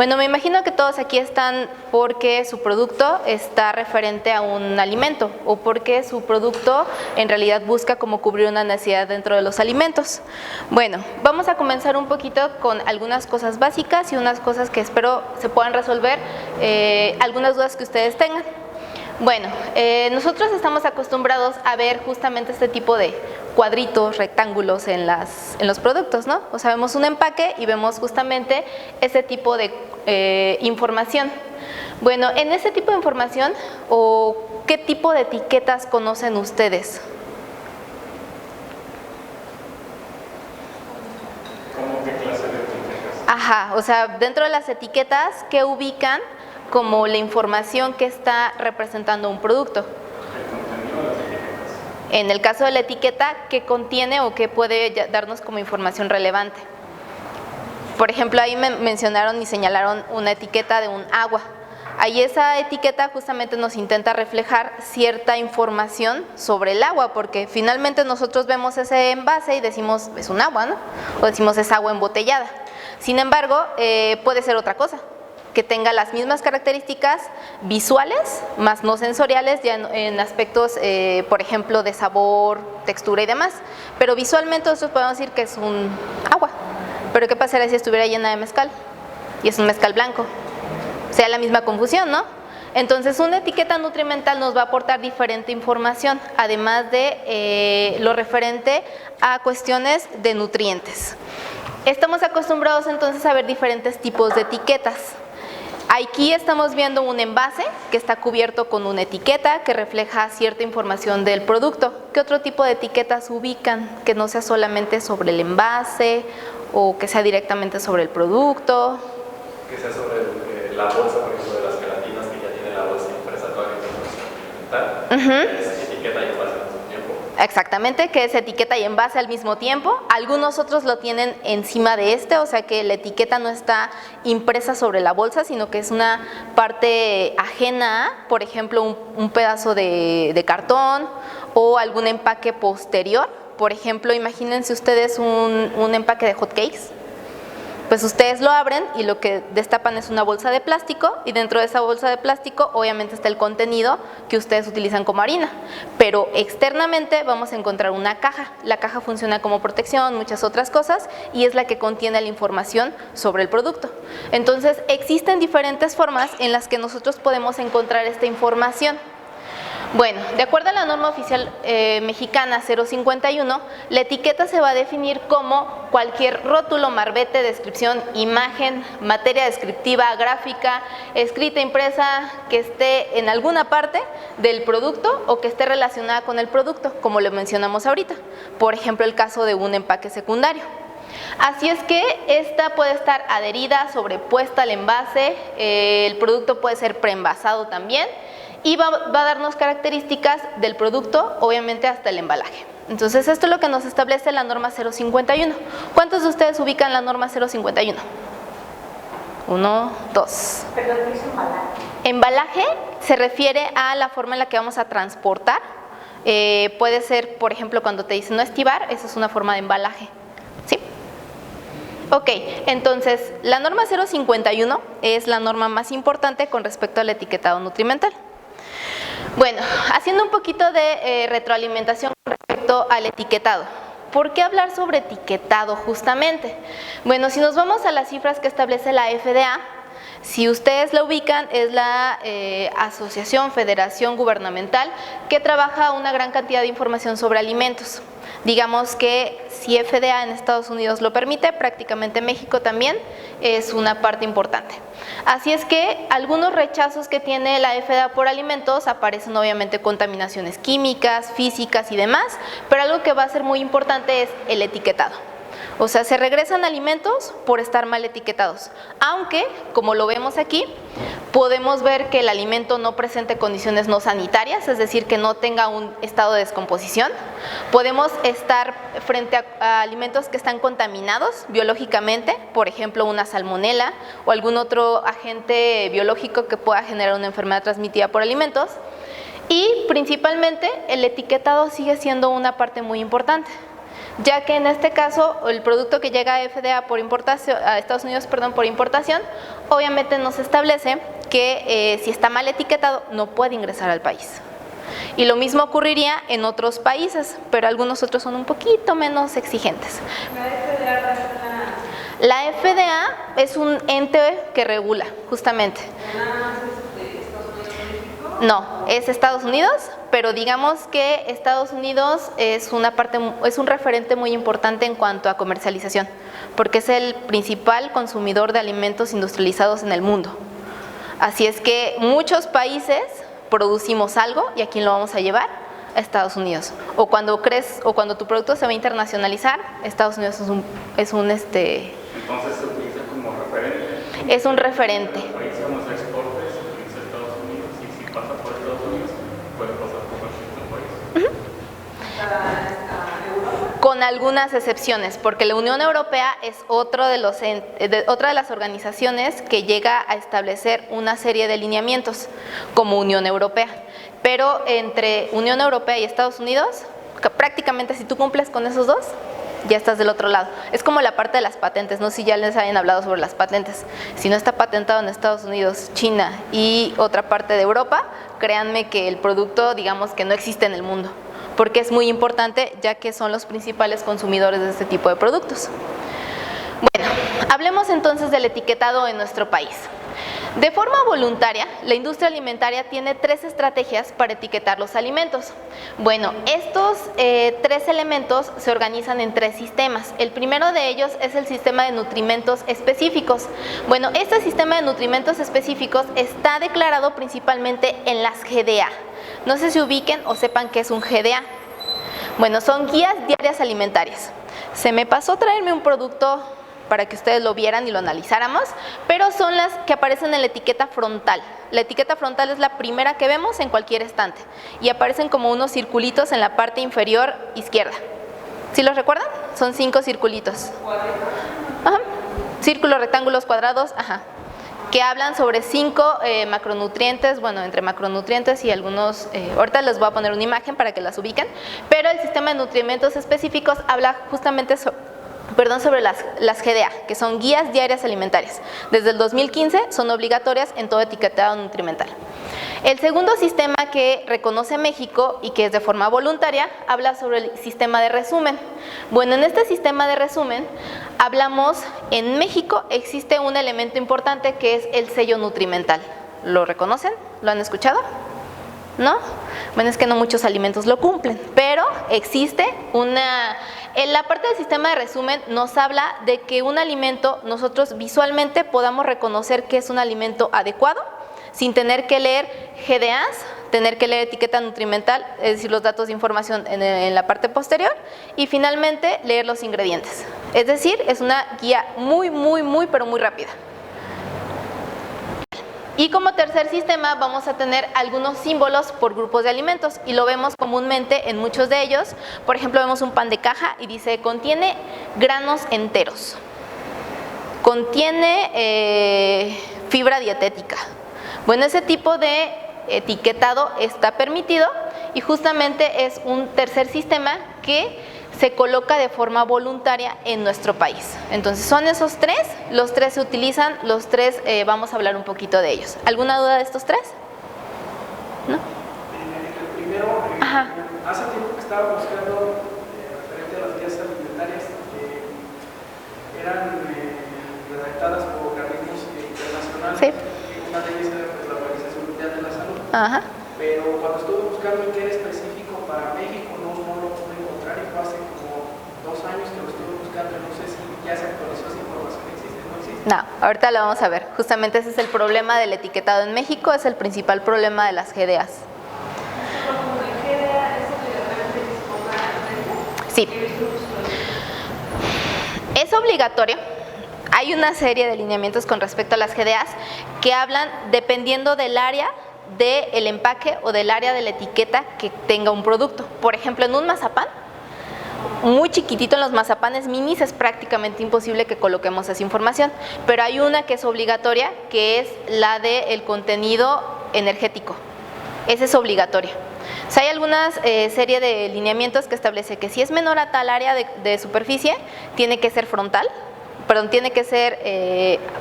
Bueno, me imagino que todos aquí están porque su producto está referente a un alimento o porque su producto en realidad busca como cubrir una necesidad dentro de los alimentos. Bueno, vamos a comenzar un poquito con algunas cosas básicas y unas cosas que espero se puedan resolver, algunas dudas que ustedes tengan. Bueno, nosotros estamos acostumbrados a ver justamente este tipo de cuadritos, rectángulos en los productos, ¿no? O sea, vemos un empaque y vemos justamente ese tipo de información. Bueno, en ese tipo de información, ¿o qué tipo de etiquetas conocen ustedes? ¿Cómo qué clase de etiquetas? Ajá, o sea, dentro de las etiquetas, ¿qué ubican como la información que está representando un producto? El contenido de las etiquetas. En el caso de la etiqueta, ¿qué contiene o qué puede darnos como información relevante? Por ejemplo, ahí me mencionaron y señalaron una etiqueta de un agua. Ahí esa etiqueta justamente nos intenta reflejar cierta información sobre el agua, porque finalmente nosotros vemos ese envase y decimos es un agua, ¿no? O decimos es agua embotellada. Sin embargo, puede ser otra cosa, que tenga las mismas características visuales, más no sensoriales, ya en aspectos, por ejemplo, de sabor, textura y demás. Pero visualmente nosotros podemos decir que es un agua. Pero ¿qué pasaría si estuviera llena de mezcal? Y es un mezcal blanco. O sea, la misma confusión, ¿no? Entonces, una etiqueta nutrimental nos va a aportar diferente información, además de lo referente a cuestiones de nutrientes. Estamos acostumbrados entonces a ver diferentes tipos de etiquetas. Aquí estamos viendo un envase que está cubierto con una etiqueta que refleja cierta información del producto. ¿Qué otro tipo de etiquetas ubican? Que no sea solamente sobre el envase o que sea directamente sobre el producto. Que sea sobre la bolsa, por ejemplo, de las gelatinas que ya tiene la bolsa impresa toda la información nutrimental. Es etiqueta y envase al mismo tiempo. Exactamente, que es etiqueta y envase al mismo tiempo. Algunos otros lo tienen encima de este, o sea que la etiqueta no está impresa sobre la bolsa, sino que es una parte ajena a, por ejemplo, un pedazo de cartón o algún empaque posterior. Por ejemplo, imagínense ustedes un empaque de hot cakes. Pues ustedes lo abren y lo que destapan es una bolsa de plástico y dentro de esa bolsa de plástico obviamente está el contenido que ustedes utilizan como harina, pero externamente vamos a encontrar una caja. La caja funciona como protección, muchas otras cosas y es la que contiene la información sobre el producto. Entonces existen diferentes formas en las que nosotros podemos encontrar esta información. Bueno, de acuerdo a la norma oficial mexicana 051, la etiqueta se va a definir como cualquier rótulo, marbete, descripción, imagen, materia descriptiva, gráfica, escrita, impresa, que esté en alguna parte del producto o que esté relacionada con el producto, como lo mencionamos ahorita. Por ejemplo, el caso de un empaque secundario. Así es que esta puede estar adherida, sobrepuesta al envase, el producto puede ser preenvasado también, y va a darnos características del producto, obviamente hasta el embalaje. Entonces esto es lo que nos establece la norma 051. ¿Cuántos de ustedes ubican la norma 051? 1, 2. Perdón, ¿qué es embalaje? Embalaje se refiere a la forma en la que vamos a transportar. Puede ser, por ejemplo, cuando te dicen no estibar, esa es una forma de embalaje. ¿Sí? Ok, entonces la norma 051 es la norma más importante con respecto al etiquetado nutrimental. Bueno, haciendo un poquito de retroalimentación con respecto al etiquetado. ¿Por qué hablar sobre etiquetado justamente? Bueno, si nos vamos a las cifras que establece la FDA, si ustedes la ubican, es la Asociación Federación Gubernamental que trabaja una gran cantidad de información sobre alimentos. Digamos que si FDA en Estados Unidos lo permite, prácticamente México también es una parte importante. Así es que algunos rechazos que tiene la FDA por alimentos aparecen obviamente contaminaciones químicas, físicas y demás, pero algo que va a ser muy importante es el etiquetado. O sea, se regresan alimentos por estar mal etiquetados, aunque, como lo vemos aquí, podemos ver que el alimento no presente condiciones no sanitarias, es decir, que no tenga un estado de descomposición. Podemos estar frente a alimentos que están contaminados biológicamente, por ejemplo, una salmonela o algún otro agente biológico que pueda generar una enfermedad transmitida por alimentos. Y principalmente el etiquetado sigue siendo una parte muy importante. ya que en este caso el producto que llega a FDA por importación, a Estados Unidos, perdón, por importación, obviamente nos establece que si está mal etiquetado no puede ingresar al país. Y lo mismo ocurriría en otros países, pero algunos otros son un poquito menos exigentes. La FDA es un ente que regula, justamente. No, es Estados Unidos, pero digamos que Estados Unidos es un referente muy importante en cuanto a comercialización, porque es el principal consumidor de alimentos industrializados en el mundo. Así es que muchos países producimos algo y ¿a quién lo vamos a llevar? A Estados Unidos. O cuando tu producto se va a internacionalizar, Estados Unidos es un Entonces se utiliza como referente. Es un referente. Con algunas excepciones, porque la Unión Europea es otra de las organizaciones que llega a establecer una serie de lineamientos como Unión Europea. Pero entre Unión Europea y Estados Unidos, prácticamente si tú cumples con esos dos, ya estás del otro lado. Es como la parte de las patentes, no sé si ya les hayan hablado sobre las patentes. Si no está patentado en Estados Unidos, China y otra parte de Europa, créanme que el producto, digamos que no existe en el mundo, porque es muy importante ya que son los principales consumidores de este tipo de productos. Bueno, hablemos entonces del etiquetado en nuestro país. De forma voluntaria, la industria alimentaria tiene 3 estrategias para etiquetar los alimentos. Bueno, estos 3 elementos se organizan en 3 sistemas. El primero de ellos es el sistema de nutrimentos específicos. Bueno, este sistema de nutrimentos específicos está declarado principalmente en las GDA. No sé si ubiquen o sepan qué es un GDA. Bueno, son guías diarias alimentarias. Se me pasó traerme un producto para que ustedes lo vieran y lo analizáramos, pero son las que aparecen en la etiqueta frontal. La etiqueta frontal es la primera que vemos en cualquier estante y aparecen como unos circulitos en la parte inferior izquierda. ¿Sí los recuerdan? Son 5 circulitos. Ajá. Círculos, rectángulos, cuadrados, ajá, que hablan sobre 5 macronutrientes, bueno, entre macronutrientes y algunos, ahorita les voy a poner una imagen para que las ubiquen, pero el sistema de nutrimentos específicos habla justamente sobre las GDA, que son guías diarias alimentarias. Desde el 2015 son obligatorias en todo etiquetado nutrimental. El segundo sistema que reconoce México y que es de forma voluntaria, habla sobre el sistema de resumen. Bueno, en este sistema de resumen hablamos, en México existe un elemento importante que es el sello nutrimental. ¿Lo reconocen? ¿Lo han escuchado? ¿No? Bueno, es que no muchos alimentos lo cumplen, pero existe una... En la parte del sistema de resumen nos habla de que un alimento, nosotros visualmente podamos reconocer que es un alimento adecuado, sin tener que leer GDAs, tener que leer etiqueta nutrimental, es decir, los datos de información en la parte posterior, y finalmente leer los ingredientes. Es decir, es una guía muy, pero muy rápida. Y como tercer sistema vamos a tener algunos símbolos por grupos de alimentos y lo vemos comúnmente en muchos de ellos. Por ejemplo, vemos un pan de caja y dice contiene granos enteros, contiene fibra dietética. Bueno, ese tipo de etiquetado está permitido y justamente es un tercer sistema que se coloca de forma voluntaria en nuestro país. Entonces son esos 3, los 3 se utilizan, los 3 vamos a hablar un poquito de ellos. ¿Alguna duda de estos 3? ¿No? El primero, hace tiempo que estaba buscando referente a las guías alimentarias que eran redactadas por organismos internacionales. Sí. Una de ellas era la Organización Mundial de la Salud. Ajá. Pero cuando estuve buscando qué era específico para México, no lo pude encontrar y fue hace como 2 años que lo estuve buscando. No sé si ya se actualizó esa información, ¿existe o no existe? No, ahorita lo vamos a ver. Justamente ese es el problema del etiquetado en México, es el principal problema de las GDAs. Sí. Es obligatorio. Hay una serie de lineamientos con respecto a las GDAs que hablan dependiendo del área del empaque o del área de la etiqueta que tenga un producto. Por ejemplo, en un mazapán, muy chiquitito, en los mazapanes minis es prácticamente imposible que coloquemos esa información, pero hay una que es obligatoria, que es la del contenido energético. Esa es obligatoria. O sea, hay algunas serie de lineamientos que establece que si es menor a tal área de superficie, tiene que ser frontal, perdón, tiene que ser,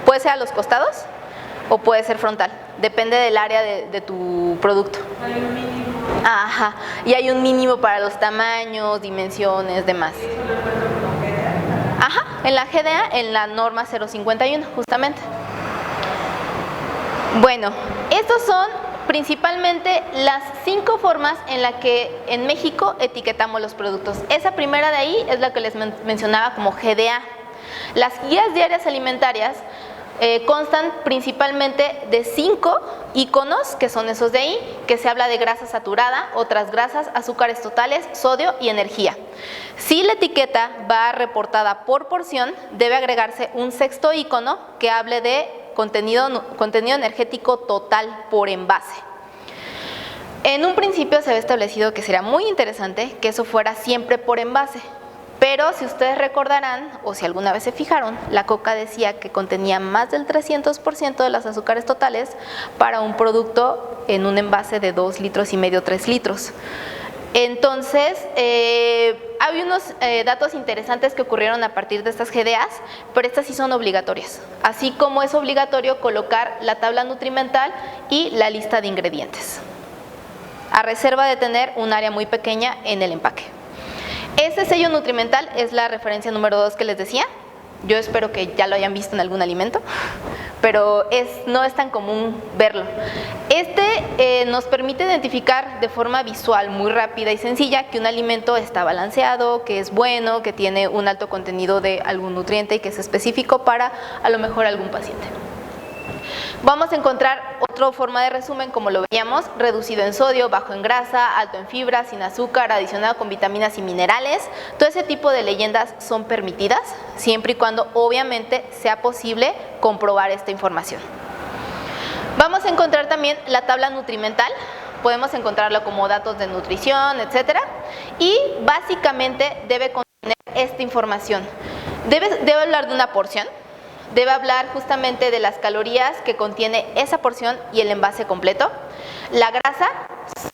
puede ser a los costados o puede ser frontal, depende del área de tu producto. Hay un mínimo. Ajá, y hay un mínimo para los tamaños, dimensiones, demás. ¿Eso lo encuentro como GDA? Ajá, en la GDA, en la norma 051, justamente. Bueno, estos son principalmente las 5 formas en las que en México etiquetamos los productos. Esa primera de ahí es la que les mencionaba como GDA. Las guías diarias alimentarias constan principalmente de 5 iconos, que son esos de ahí, que se habla de grasa saturada, otras grasas, azúcares totales, sodio y energía. Si la etiqueta va reportada por porción, debe agregarse un 6º icono que hable de contenido energético total por envase. En un principio se había establecido que sería muy interesante que eso fuera siempre por envase. Pero si ustedes recordarán, o si alguna vez se fijaron, la Coca decía que contenía más del 300% de los azúcares totales para un producto en un envase de 2,5 litros, 3 litros. Entonces, hay unos datos interesantes que ocurrieron a partir de estas GDAs, pero estas sí son obligatorias. Así como es obligatorio colocar la tabla nutrimental y la lista de ingredientes, a reserva de tener un área muy pequeña en el empaque. Este sello nutrimental es la referencia número 2 que les decía. Yo espero que ya lo hayan visto en algún alimento, pero no es tan común verlo. Nos permite identificar de forma visual muy rápida y sencilla que un alimento está balanceado, que es bueno, que tiene un alto contenido de algún nutriente y que es específico para a lo mejor algún paciente. Vamos a encontrar otra forma de resumen, como lo veíamos: reducido en sodio, bajo en grasa, alto en fibra, sin azúcar, adicionado con vitaminas y minerales. Todo ese tipo de leyendas son permitidas, siempre y cuando obviamente sea posible comprobar esta información. Vamos a encontrar también la tabla nutrimental. Podemos encontrarlo como datos de nutrición, etcétera, y básicamente debe contener esta información. Debe hablar de una porción. Debe hablar justamente de las calorías que contiene esa porción y el envase completo. La grasa,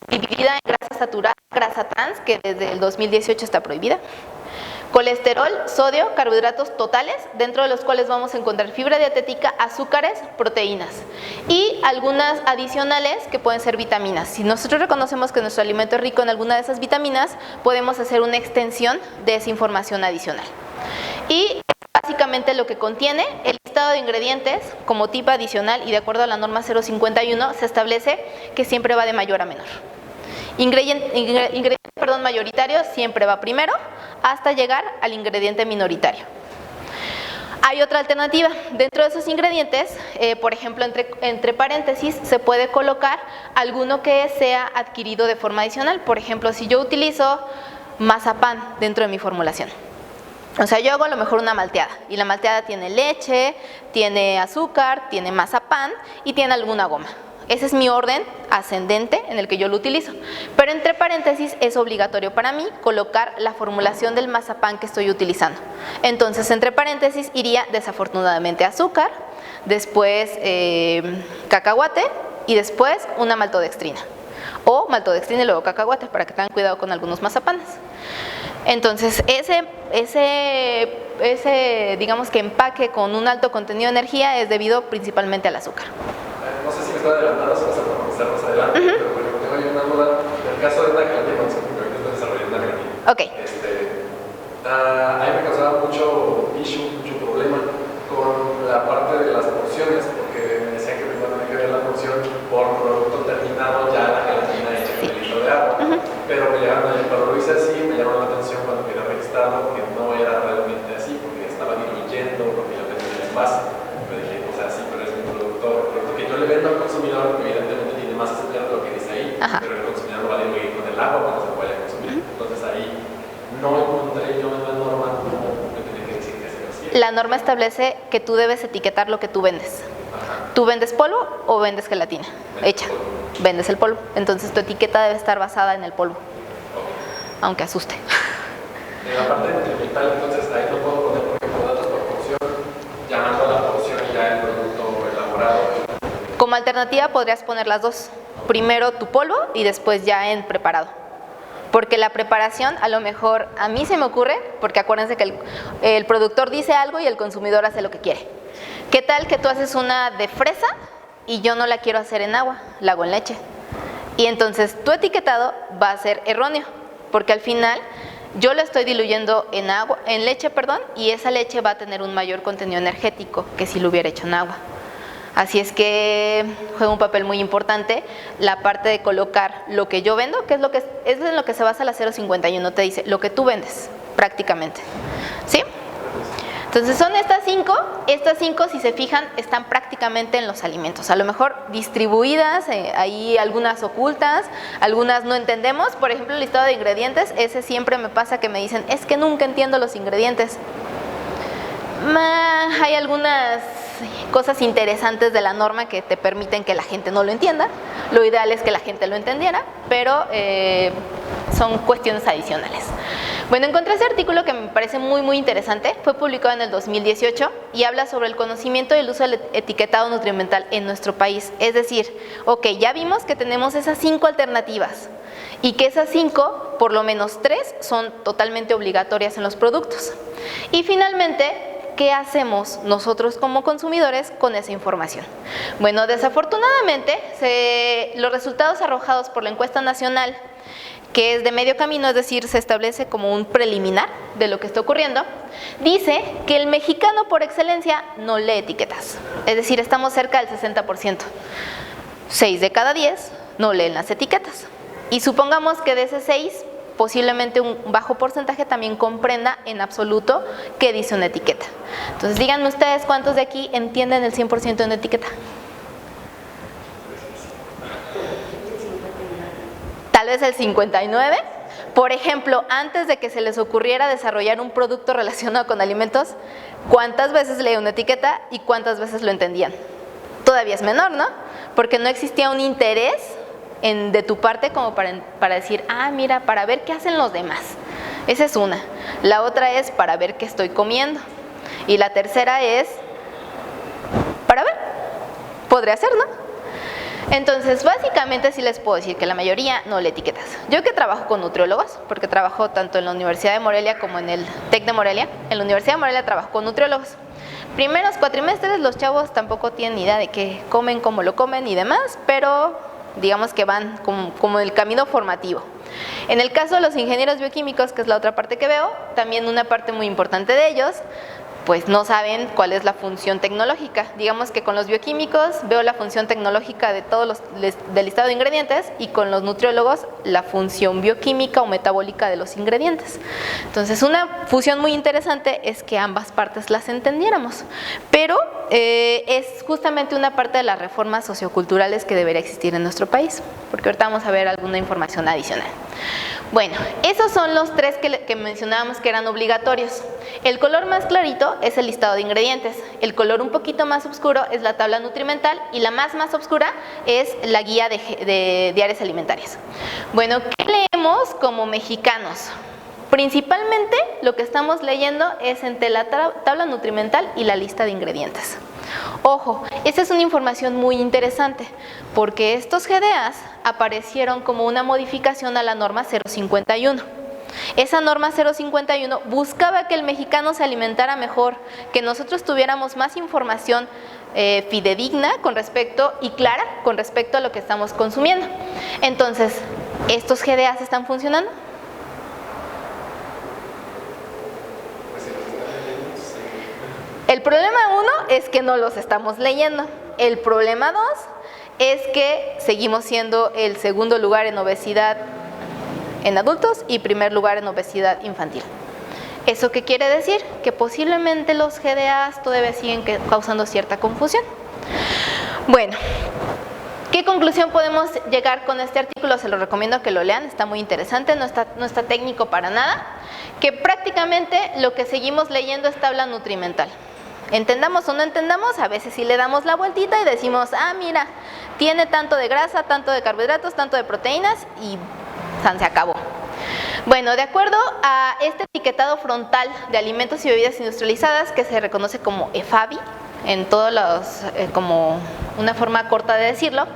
dividida en grasa saturada, grasa trans, que desde el 2018 está prohibida. Colesterol, sodio, carbohidratos totales, dentro de los cuales vamos a encontrar fibra dietética, azúcares, proteínas. Y algunas adicionales que pueden ser vitaminas. Si nosotros reconocemos que nuestro alimento es rico en alguna de esas vitaminas, podemos hacer una extensión de esa información adicional. Y básicamente lo que contiene el listado de ingredientes como tipo adicional, y de acuerdo a la norma 051 se establece que siempre va de mayor a menor. Ingrediente mayoritario siempre va primero hasta llegar al ingrediente minoritario. Hay otra alternativa. Dentro de esos ingredientes, por ejemplo, entre paréntesis se puede colocar alguno que sea adquirido de forma adicional. Por ejemplo, si yo utilizo mazapán dentro de mi formulación, o sea, yo hago a lo mejor una malteada, y la malteada tiene leche, tiene azúcar, tiene mazapán y tiene alguna goma. Ese es mi orden ascendente en el que yo lo utilizo. Pero entre paréntesis es obligatorio para mí colocar la formulación del mazapán que estoy utilizando. Entonces, entre paréntesis iría desafortunadamente azúcar, después cacahuate y después una maltodextrina. O maltodextrina y luego cacahuate, para que tengan cuidado con algunos mazapanes. Entonces, ese digamos que empaque con un alto contenido de energía es debido principalmente al azúcar. No sé si me está adelantando, se vas a contestar más adelante, pero por ejemplo, tengo ahí una duda del caso de una gelatina, no sé por qué estás desarrollando una gelatina. Ok. A mí me causaba mucho issue, mucho problema con la parte de las porciones, porque me decían que primero tenía que ver la porción por producto terminado, ya la gelatina hecha en el litro de agua. Pero cuando lo hice así, me llamó la atención cuando quedé registrado que no era realmente así, porque estaba diluyendo propiamente el envase. Me dije, o sea, sí, pero es mi producto que yo le vendo al consumidor, que evidentemente tiene más azúcar de lo que dice ahí. Ajá. Pero el consumidor no va a diluir con el agua cuando se puede consumir. Entonces ahí no encontré yo en la norma cómo me tenía que decir que se hacía. La norma establece que tú debes etiquetar lo que tú vendes. Ajá. ¿Tú vendes polvo o vendes gelatina hecha? Vendes el polvo. Entonces tu etiqueta debe estar basada en el polvo. Okay. Aunque asuste. En la parte nutrimental, entonces ahí no puedo poner, por ejemplo, datos por porción, llamando a la porción ya el producto elaborado. Como alternativa podrías poner las dos. Primero tu polvo y después ya en preparado. Porque la preparación, a lo mejor, a mí se me ocurre, porque acuérdense que el productor dice algo y el consumidor hace lo que quiere. ¿Qué tal que tú haces una de fresa y yo no la quiero hacer en agua, la hago en leche? Y entonces tu etiquetado va a ser erróneo, porque al final yo la estoy diluyendo en agua, en leche, perdón, y esa leche va a tener un mayor contenido energético que si lo hubiera hecho en agua. Así es que juega un papel muy importante la parte de colocar lo que yo vendo, que es en lo que se basa la 051, te dice lo que tú vendes, prácticamente. ¿Sí? Entonces son estas cinco, si se fijan, están prácticamente en los alimentos. A lo mejor distribuidas, hay algunas ocultas, algunas no entendemos. Por ejemplo, el listado de ingredientes, ese siempre me pasa que me dicen, es que nunca entiendo los ingredientes. Hay algunas cosas interesantes de la norma que te permiten que la gente no lo entienda. Lo ideal es que la gente lo entendiera, pero son cuestiones adicionales. Bueno, encontré ese artículo que me parece muy interesante. Fue publicado en el 2018 y habla sobre el conocimiento y el uso del etiquetado nutrimental en nuestro país. Es decir, ok, ya vimos que tenemos esas 5 alternativas y que esas 5, por lo menos 3, son totalmente obligatorias en los productos. Y finalmente, ¿qué hacemos nosotros como consumidores con esa información? Bueno, desafortunadamente, los resultados arrojados por la encuesta nacional, que es de medio camino, es decir, se establece como un preliminar de lo que está ocurriendo, dice que el mexicano por excelencia no lee etiquetas. Es decir, estamos cerca del 60%. 6 de cada 10 no leen las etiquetas. Y supongamos que de ese 6, posiblemente un bajo porcentaje también comprenda en absoluto qué dice una etiqueta. Entonces díganme ustedes cuántos de aquí entienden el 100% de una etiqueta. Tal vez el 59. Por ejemplo, antes de que se les ocurriera desarrollar un producto relacionado con alimentos, ¿cuántas veces leí una etiqueta y cuántas veces lo entendían? Todavía es menor, ¿no? Porque no existía un interés de tu parte como para decir, mira, para ver qué hacen los demás. Esa es una. La otra es para ver qué estoy comiendo. Y la tercera es para ver. Podría ser, ¿no? Entonces, básicamente sí les puedo decir que la mayoría no lee etiquetas. Yo que trabajo con nutriólogos, porque trabajo tanto en la Universidad de Morelia como en el TEC de Morelia. En la Universidad de Morelia trabajo con nutriólogos. Primeros cuatrimestres los chavos tampoco tienen ni idea de qué comen, cómo lo comen y demás, pero digamos que van como el camino formativo. En el caso de los ingenieros bioquímicos, que es la otra parte que veo, también una parte muy importante de ellos, pues no saben cuál es la función tecnológica. Digamos que con los bioquímicos veo la función tecnológica de todos del listado de ingredientes y con los nutriólogos la función bioquímica o metabólica de los ingredientes. Entonces una fusión muy interesante es que ambas partes las entendiéramos, pero es justamente una parte de las reformas socioculturales que debería existir en nuestro país, porque ahorita vamos a ver alguna información adicional. Bueno, esos son los 3 que mencionábamos que eran obligatorios. El color más clarito es el listado de ingredientes, el color un poquito más oscuro es la tabla nutrimental y la más oscura es la guía de diarias alimentarias. Bueno, ¿qué leemos como mexicanos? Principalmente lo que estamos leyendo es entre la tabla nutrimental y la lista de ingredientes. Ojo, esta es una información muy interesante porque estos GDAs aparecieron como una modificación a la norma 051. Esa norma 051 buscaba que el mexicano se alimentara mejor, que nosotros tuviéramos más información fidedigna y clara con respecto a lo que estamos consumiendo. Entonces, ¿estos GDAs están funcionando? El problema 1 es que no los estamos leyendo. El problema 2 es que seguimos siendo el segundo lugar en obesidad en adultos y primer lugar en obesidad infantil. ¿Eso qué quiere decir? Que posiblemente los GDAs todavía siguen causando cierta confusión. Bueno, ¿qué conclusión podemos llegar con este artículo? Se lo recomiendo que lo lean, está muy interesante, no está técnico para nada. Que prácticamente lo que seguimos leyendo es tabla nutrimental. Entendamos o no entendamos, a veces sí le damos la vueltita y decimos, mira, tiene tanto de grasa, tanto de carbohidratos, tanto de proteínas y se acabó. Bueno, de acuerdo a este etiquetado frontal de alimentos y bebidas industrializadas que se reconoce como EFABI, en todos los, como una forma corta de decirlo,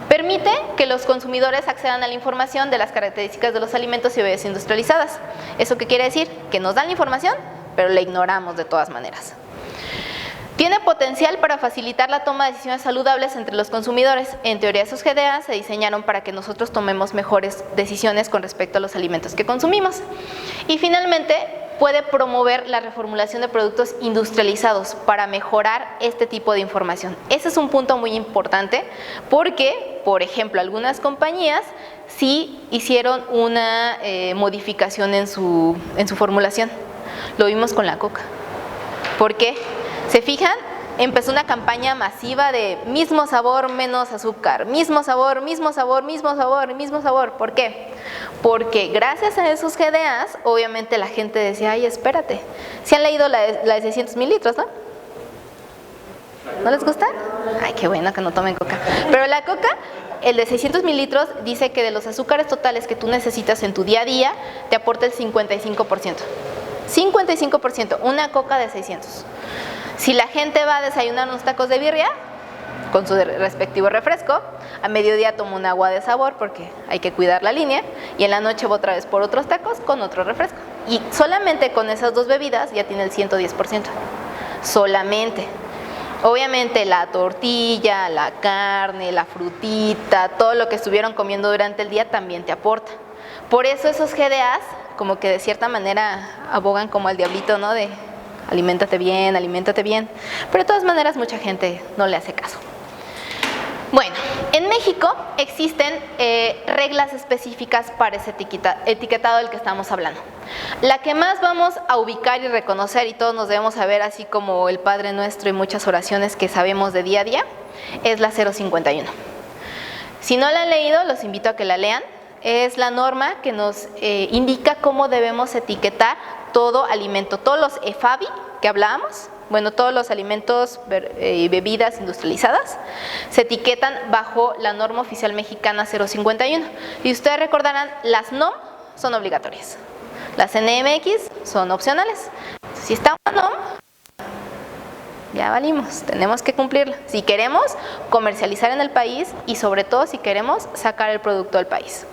permite que los consumidores accedan a la información de las características de los alimentos y bebidas industrializadas. ¿Eso qué quiere decir? Que nos dan la información, pero la ignoramos de todas maneras. Tiene potencial para facilitar la toma de decisiones saludables entre los consumidores. En teoría, esos GDA se diseñaron para que nosotros tomemos mejores decisiones con respecto a los alimentos que consumimos. Y finalmente, puede promover la reformulación de productos industrializados para mejorar este tipo de información. Ese es un punto muy importante porque, por ejemplo, algunas compañías sí hicieron una modificación en su formulación. Lo vimos con la Coca. ¿Por qué? ¿Se fijan? Empezó una campaña masiva de mismo sabor, menos azúcar, mismo sabor, mismo sabor, mismo sabor, mismo sabor. ¿Por qué? Porque gracias a esos GDAs, obviamente la gente decía, ay, espérate. ¿Sí han leído la de 600 mililitros, no? ¿No les gusta? Ay, qué bueno que no tomen Coca. Pero la Coca, el de 600 mililitros, dice que de los azúcares totales que tú necesitas en tu día a día, te aporta el 55%. 55%, una Coca de 600. Si la gente va a desayunar unos tacos de birria, con su respectivo refresco, a mediodía toma un agua de sabor porque hay que cuidar la línea, y en la noche va otra vez por otros tacos con otro refresco. Y solamente con esas dos bebidas ya tiene el 110%. Solamente. Obviamente la tortilla, la carne, la frutita, todo lo que estuvieron comiendo durante el día también te aporta. Por eso esos GDAs, como que de cierta manera abogan como al diablito, ¿no? De aliméntate bien, aliméntate bien. Pero de todas maneras mucha gente no le hace caso. Bueno, en México existen reglas específicas para ese etiquetado del que estamos hablando. La que más vamos a ubicar y reconocer, y todos nos debemos saber, así como el Padre Nuestro y muchas oraciones que sabemos de día a día, es la 051. Si no la han leído, los invito a que la lean. Es la norma que nos indica cómo debemos etiquetar todo alimento, todos los EFABI que hablábamos, bueno, todos los alimentos y bebidas industrializadas se etiquetan bajo la norma oficial mexicana 051. Y ustedes recordarán, las NOM son obligatorias, las NMX son opcionales. Si está una NOM, ya valimos, tenemos que cumplirla. Si queremos comercializar en el país y sobre todo si queremos sacar el producto del país.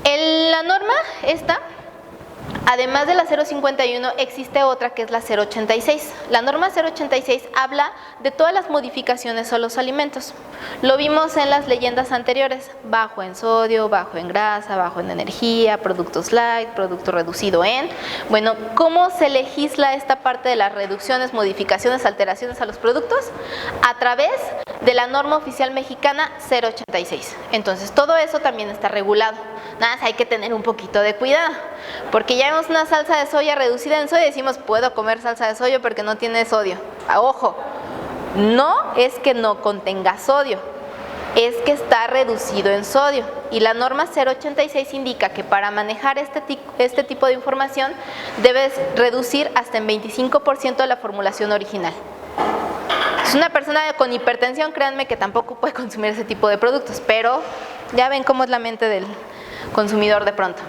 La norma esta, además de la 051, existe otra que es la 086. La norma 086 habla de todas las modificaciones a los alimentos. Lo vimos en las leyendas anteriores: bajo en sodio, bajo en grasa, bajo en energía, productos light, producto reducido en. Bueno, ¿cómo se legisla esta parte de las reducciones, modificaciones, alteraciones a los productos? A través de la norma oficial mexicana 086. Entonces, todo eso también está regulado. Nada más hay que tener un poquito de cuidado, porque ya vemos una salsa de soya reducida en sodio y decimos, puedo comer salsa de soya porque no tiene sodio. Ojo, no es que no contenga sodio, es que está reducido en sodio. Y la norma 086 indica que para manejar este tipo de información debes reducir hasta en 25% de la formulación original. Es una persona con hipertensión, créanme que tampoco puede consumir ese tipo de productos, pero ya ven cómo es la mente del consumidor de pronto.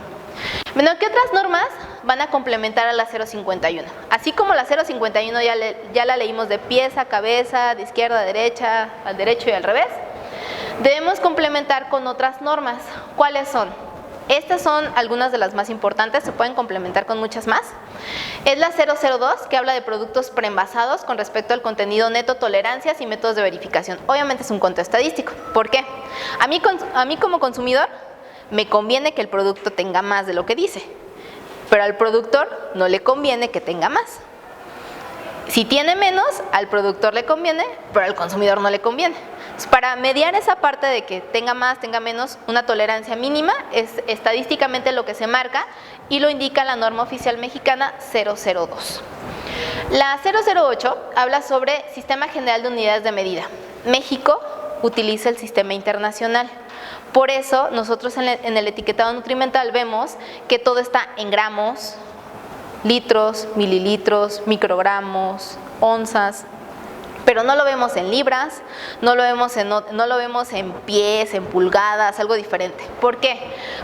Bueno, ¿qué otras normas van a complementar a la 051? Así como la 051 ya la leímos de pies a cabeza, de izquierda a derecha, al derecho y al revés, debemos complementar con otras normas. ¿Cuáles son? Estas son algunas de las más importantes, se pueden complementar con muchas más. Es la 002, que habla de productos preenvasados con respecto al contenido neto, tolerancias y métodos de verificación. Obviamente es un conteo estadístico. ¿Por qué? A mí como consumidor me conviene que el producto tenga más de lo que dice, pero al productor no le conviene que tenga más. Si tiene menos, al productor le conviene, pero al consumidor no le conviene. Entonces, para mediar esa parte de que tenga más, tenga menos, una tolerancia mínima es estadísticamente lo que se marca y lo indica la norma oficial mexicana 002. La 008 habla sobre Sistema General de Unidades de Medida. México utiliza el sistema internacional. Por eso nosotros en el etiquetado nutrimental vemos que todo está en gramos, litros, mililitros, microgramos, onzas, pero no lo vemos en libras, no lo vemos en pies, en pulgadas, algo diferente. ¿Por qué?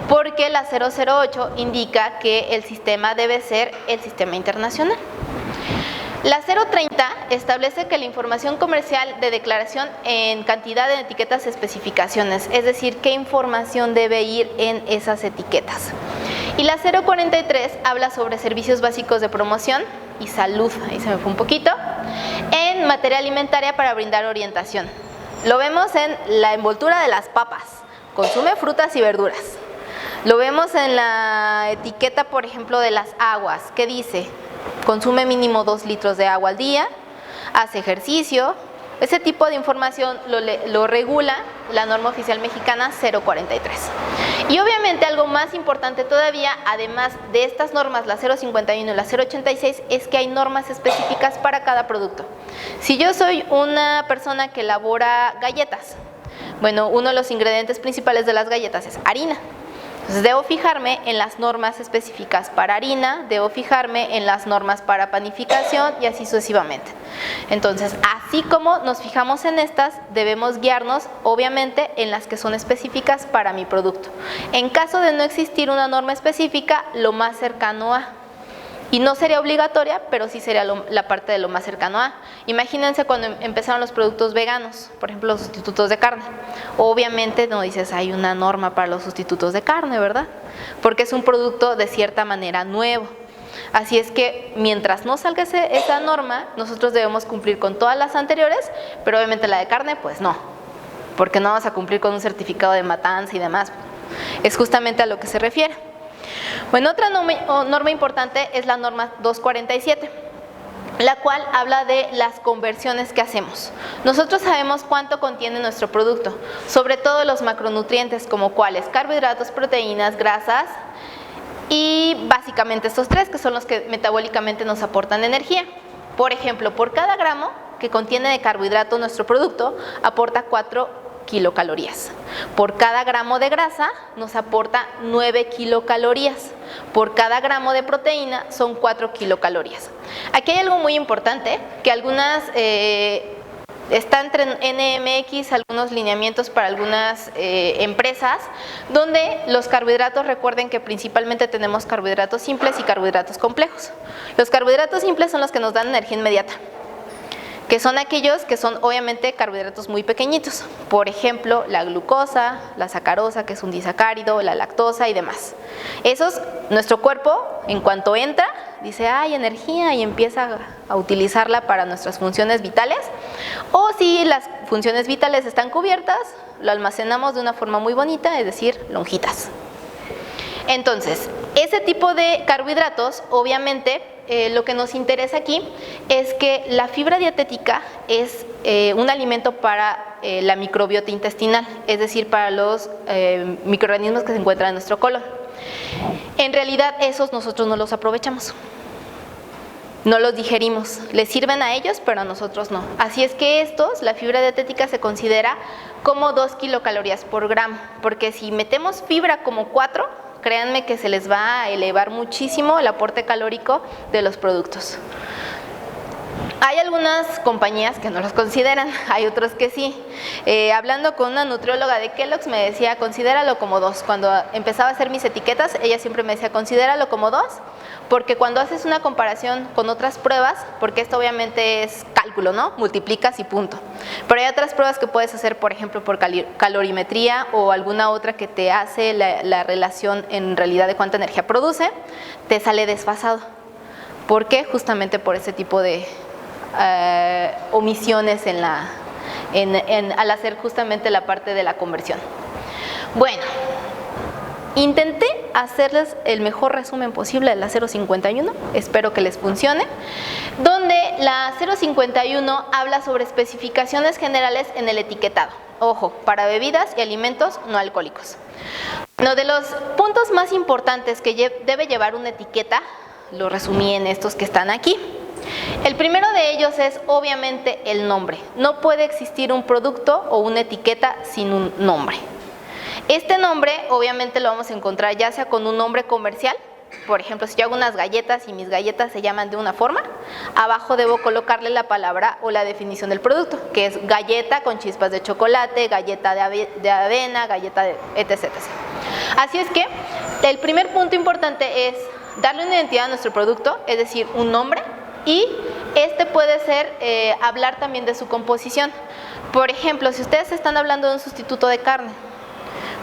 Porque la 008 indica que el sistema debe ser el sistema internacional. La 030 establece que la información comercial de declaración en cantidad de etiquetas especificaciones, es decir, qué información debe ir en esas etiquetas. Y la 043 habla sobre servicios básicos de promoción y salud, ahí se me fue un poquito, en materia alimentaria para brindar orientación. Lo vemos en la envoltura de las papas, consume frutas y verduras. Lo vemos en la etiqueta, por ejemplo, de las aguas, que dice, consume mínimo 2 litros de agua al día, hace ejercicio. Ese tipo de información lo regula la norma oficial mexicana 043. Y obviamente algo más importante todavía, además de estas normas, la 051 y la 086, es que hay normas específicas para cada producto. Si yo soy una persona que elabora galletas, bueno, uno de los ingredientes principales de las galletas es harina. Entonces debo fijarme en las normas específicas para harina, debo fijarme en las normas para panificación y así sucesivamente. Entonces, así como nos fijamos en estas, debemos guiarnos obviamente en las que son específicas para mi producto. En caso de no existir una norma específica, lo más cercano a. Y no sería obligatoria, pero sí sería la parte de lo más cercano a. Imagínense cuando empezaron los productos veganos, por ejemplo, los sustitutos de carne. Obviamente no dices, hay una norma para los sustitutos de carne, ¿verdad? Porque es un producto de cierta manera nuevo. Así es que mientras no salga esa norma, nosotros debemos cumplir con todas las anteriores, pero obviamente la de carne, pues no. Porque no vamos a cumplir con un certificado de matanza y demás. Es justamente a lo que se refiere. Bueno, otra norma importante es la norma 247, la cual habla de las conversiones que hacemos. Nosotros sabemos cuánto contiene nuestro producto, sobre todo los macronutrientes como cuáles, carbohidratos, proteínas, grasas y básicamente estos tres que son los que metabólicamente nos aportan energía. Por ejemplo, por cada gramo que contiene de carbohidrato nuestro producto aporta 4 kilocalorías. Por cada gramo de grasa nos aporta 9 kilocalorías. Por cada gramo de proteína son 4 kilocalorías. Aquí hay algo muy importante, que algunas están entre NMX, algunos lineamientos para algunas empresas, donde los carbohidratos, recuerden que principalmente tenemos carbohidratos simples y carbohidratos complejos. Los carbohidratos simples son los que nos dan energía inmediata, que son aquellos que son obviamente carbohidratos muy pequeñitos, por ejemplo la glucosa, la sacarosa, que es un disacárido, la lactosa y demás. Esos, nuestro cuerpo en cuanto entra, dice hay energía y empieza a utilizarla para nuestras funciones vitales, o si las funciones vitales están cubiertas, lo almacenamos de una forma muy bonita, es decir, lonjitas. Entonces, ese tipo de carbohidratos, obviamente, lo que nos interesa aquí es que la fibra dietética es un alimento para la microbiota intestinal, es decir, para los microorganismos que se encuentran en nuestro colon. En realidad, esos nosotros no los aprovechamos, no los digerimos, les sirven a ellos, pero a nosotros no. Así es que estos, la fibra dietética se considera como 2 kilocalorías por gramo, porque si metemos fibra como 4, créanme que se les va a elevar muchísimo el aporte calórico de los productos. Hay algunas compañías que no los consideran, hay otros que sí. Hablando con una nutrióloga de Kellogg's me decía, considéralo como 2. Cuando empezaba a hacer mis etiquetas, ella siempre me decía, considéralo como 2, porque cuando haces una comparación con otras pruebas, porque esto obviamente es cálculo, ¿no? Multiplicas y punto. Pero hay otras pruebas que puedes hacer, por ejemplo, por calorimetría o alguna otra que te hace la relación en realidad de cuánta energía produce, te sale desfasado. ¿Por qué? Justamente por ese tipo de omisiones al hacer justamente la parte de la conversión. Bueno, intenté hacerles el mejor resumen posible de la 051, espero que les funcione, donde la 051 habla sobre especificaciones generales en el etiquetado. Ojo, para bebidas y alimentos no alcohólicos. Uno de los puntos más importantes que debe llevar una etiqueta, lo resumí en estos que están aquí. El primero de ellos es obviamente el nombre. No puede existir un producto o una etiqueta sin un nombre. Este nombre obviamente lo vamos a encontrar ya sea con un nombre comercial. Por ejemplo, si yo hago unas galletas y mis galletas se llaman de una forma, abajo debo colocarle la palabra o la definición del producto, que es galleta con chispas de chocolate, galleta de avena, galleta de etc. Así es que el primer punto importante es darle una identidad a nuestro producto, es decir, un nombre, y Este puede ser hablar también de su composición. Por ejemplo, si ustedes están hablando de un sustituto de carne,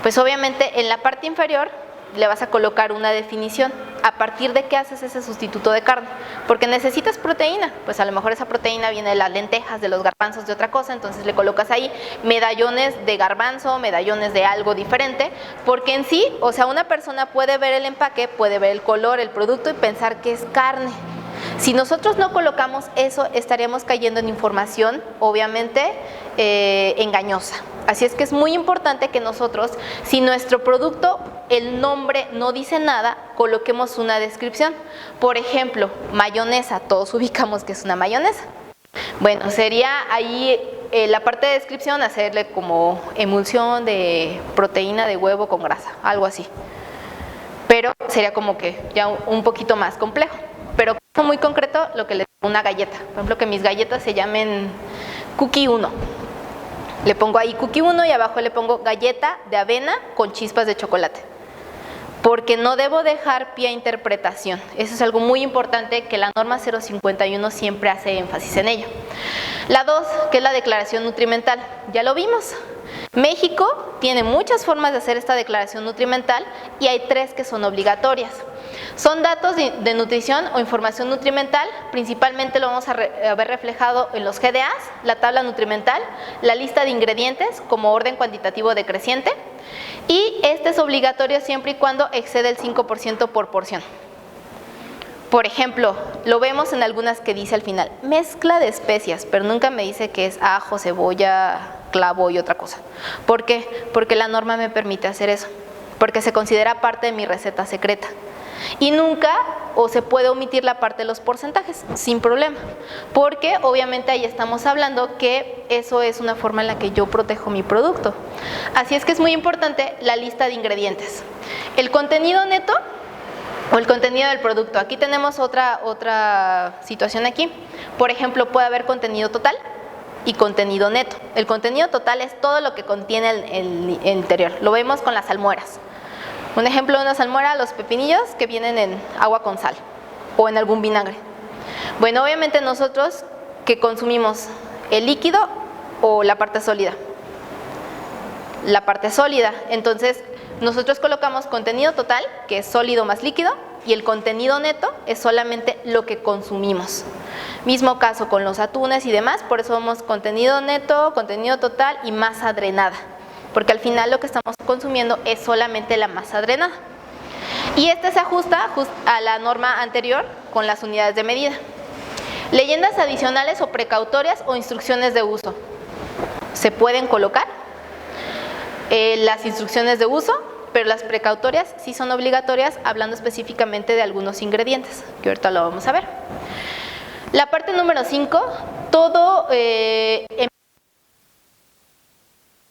pues obviamente en la parte inferior le vas a colocar una definición. ¿A partir de qué haces ese sustituto de carne? Porque necesitas proteína, pues a lo mejor esa proteína viene de las lentejas, de los garbanzos, de otra cosa, entonces le colocas ahí medallones de garbanzo, medallones de algo diferente, porque en sí, o sea, una persona puede ver el empaque, puede ver el color, el producto y pensar que es carne. Si nosotros no colocamos eso, estaríamos cayendo en información, obviamente, engañosa. Así es que es muy importante que nosotros, si nuestro producto, el nombre no dice nada, coloquemos una descripción. Por ejemplo, mayonesa, todos ubicamos que es una mayonesa. Bueno, sería ahí la parte de descripción, hacerle como emulsión de proteína de huevo con grasa, algo así. Pero sería como que ya un poquito más complejo. Pero muy concreto, lo que le pongo una galleta. Por ejemplo, que mis galletas se llamen Cookie 1. Le pongo ahí Cookie 1 y abajo le pongo galleta de avena con chispas de chocolate. Porque no debo dejar pie a interpretación. Eso es algo muy importante que la norma 051 siempre hace énfasis en ello. La 2, que es la declaración nutrimental. Ya lo vimos. México tiene muchas formas de hacer esta declaración nutrimental y hay 3 que son obligatorias. Son datos de nutrición o información nutrimental, principalmente lo vamos a ver reflejado en los GDAs, la tabla nutrimental, la lista de ingredientes como orden cuantitativo decreciente, y este es obligatorio siempre y cuando excede el 5% por porción. Por ejemplo, lo vemos en algunas que dice al final, mezcla de especias, pero nunca me dice que es ajo, cebolla, clavo y otra cosa. ¿Por qué? Porque la norma me permite hacer eso, porque se considera parte de mi receta secreta. Y nunca o se puede omitir la parte de los porcentajes, sin problema, porque obviamente ahí estamos hablando que eso es una forma en la que yo protejo mi producto. Así es que es muy importante la lista de ingredientes. El contenido neto o el contenido del producto. Aquí tenemos otra situación aquí. Por ejemplo, puede haber contenido total y contenido neto. El contenido total es todo lo que contiene el interior. Lo vemos con las salmueras. Un ejemplo de una salmuera, los pepinillos que vienen en agua con sal o en algún vinagre. Bueno, obviamente nosotros que consumimos el líquido o la parte sólida. La parte sólida, entonces nosotros colocamos contenido total, que es sólido más líquido, y el contenido neto es solamente lo que consumimos. Mismo caso con los atunes y demás, por eso vamos contenido neto, contenido total y masa drenada. Porque al final lo que estamos consumiendo es solamente la masa drenada. Y este se ajusta a la norma anterior con las unidades de medida. Leyendas adicionales o precautorias o instrucciones de uso. Se pueden colocar las instrucciones de uso, pero las precautorias sí son obligatorias, hablando específicamente de algunos ingredientes, que ahorita lo vamos a ver. La parte número 5, todo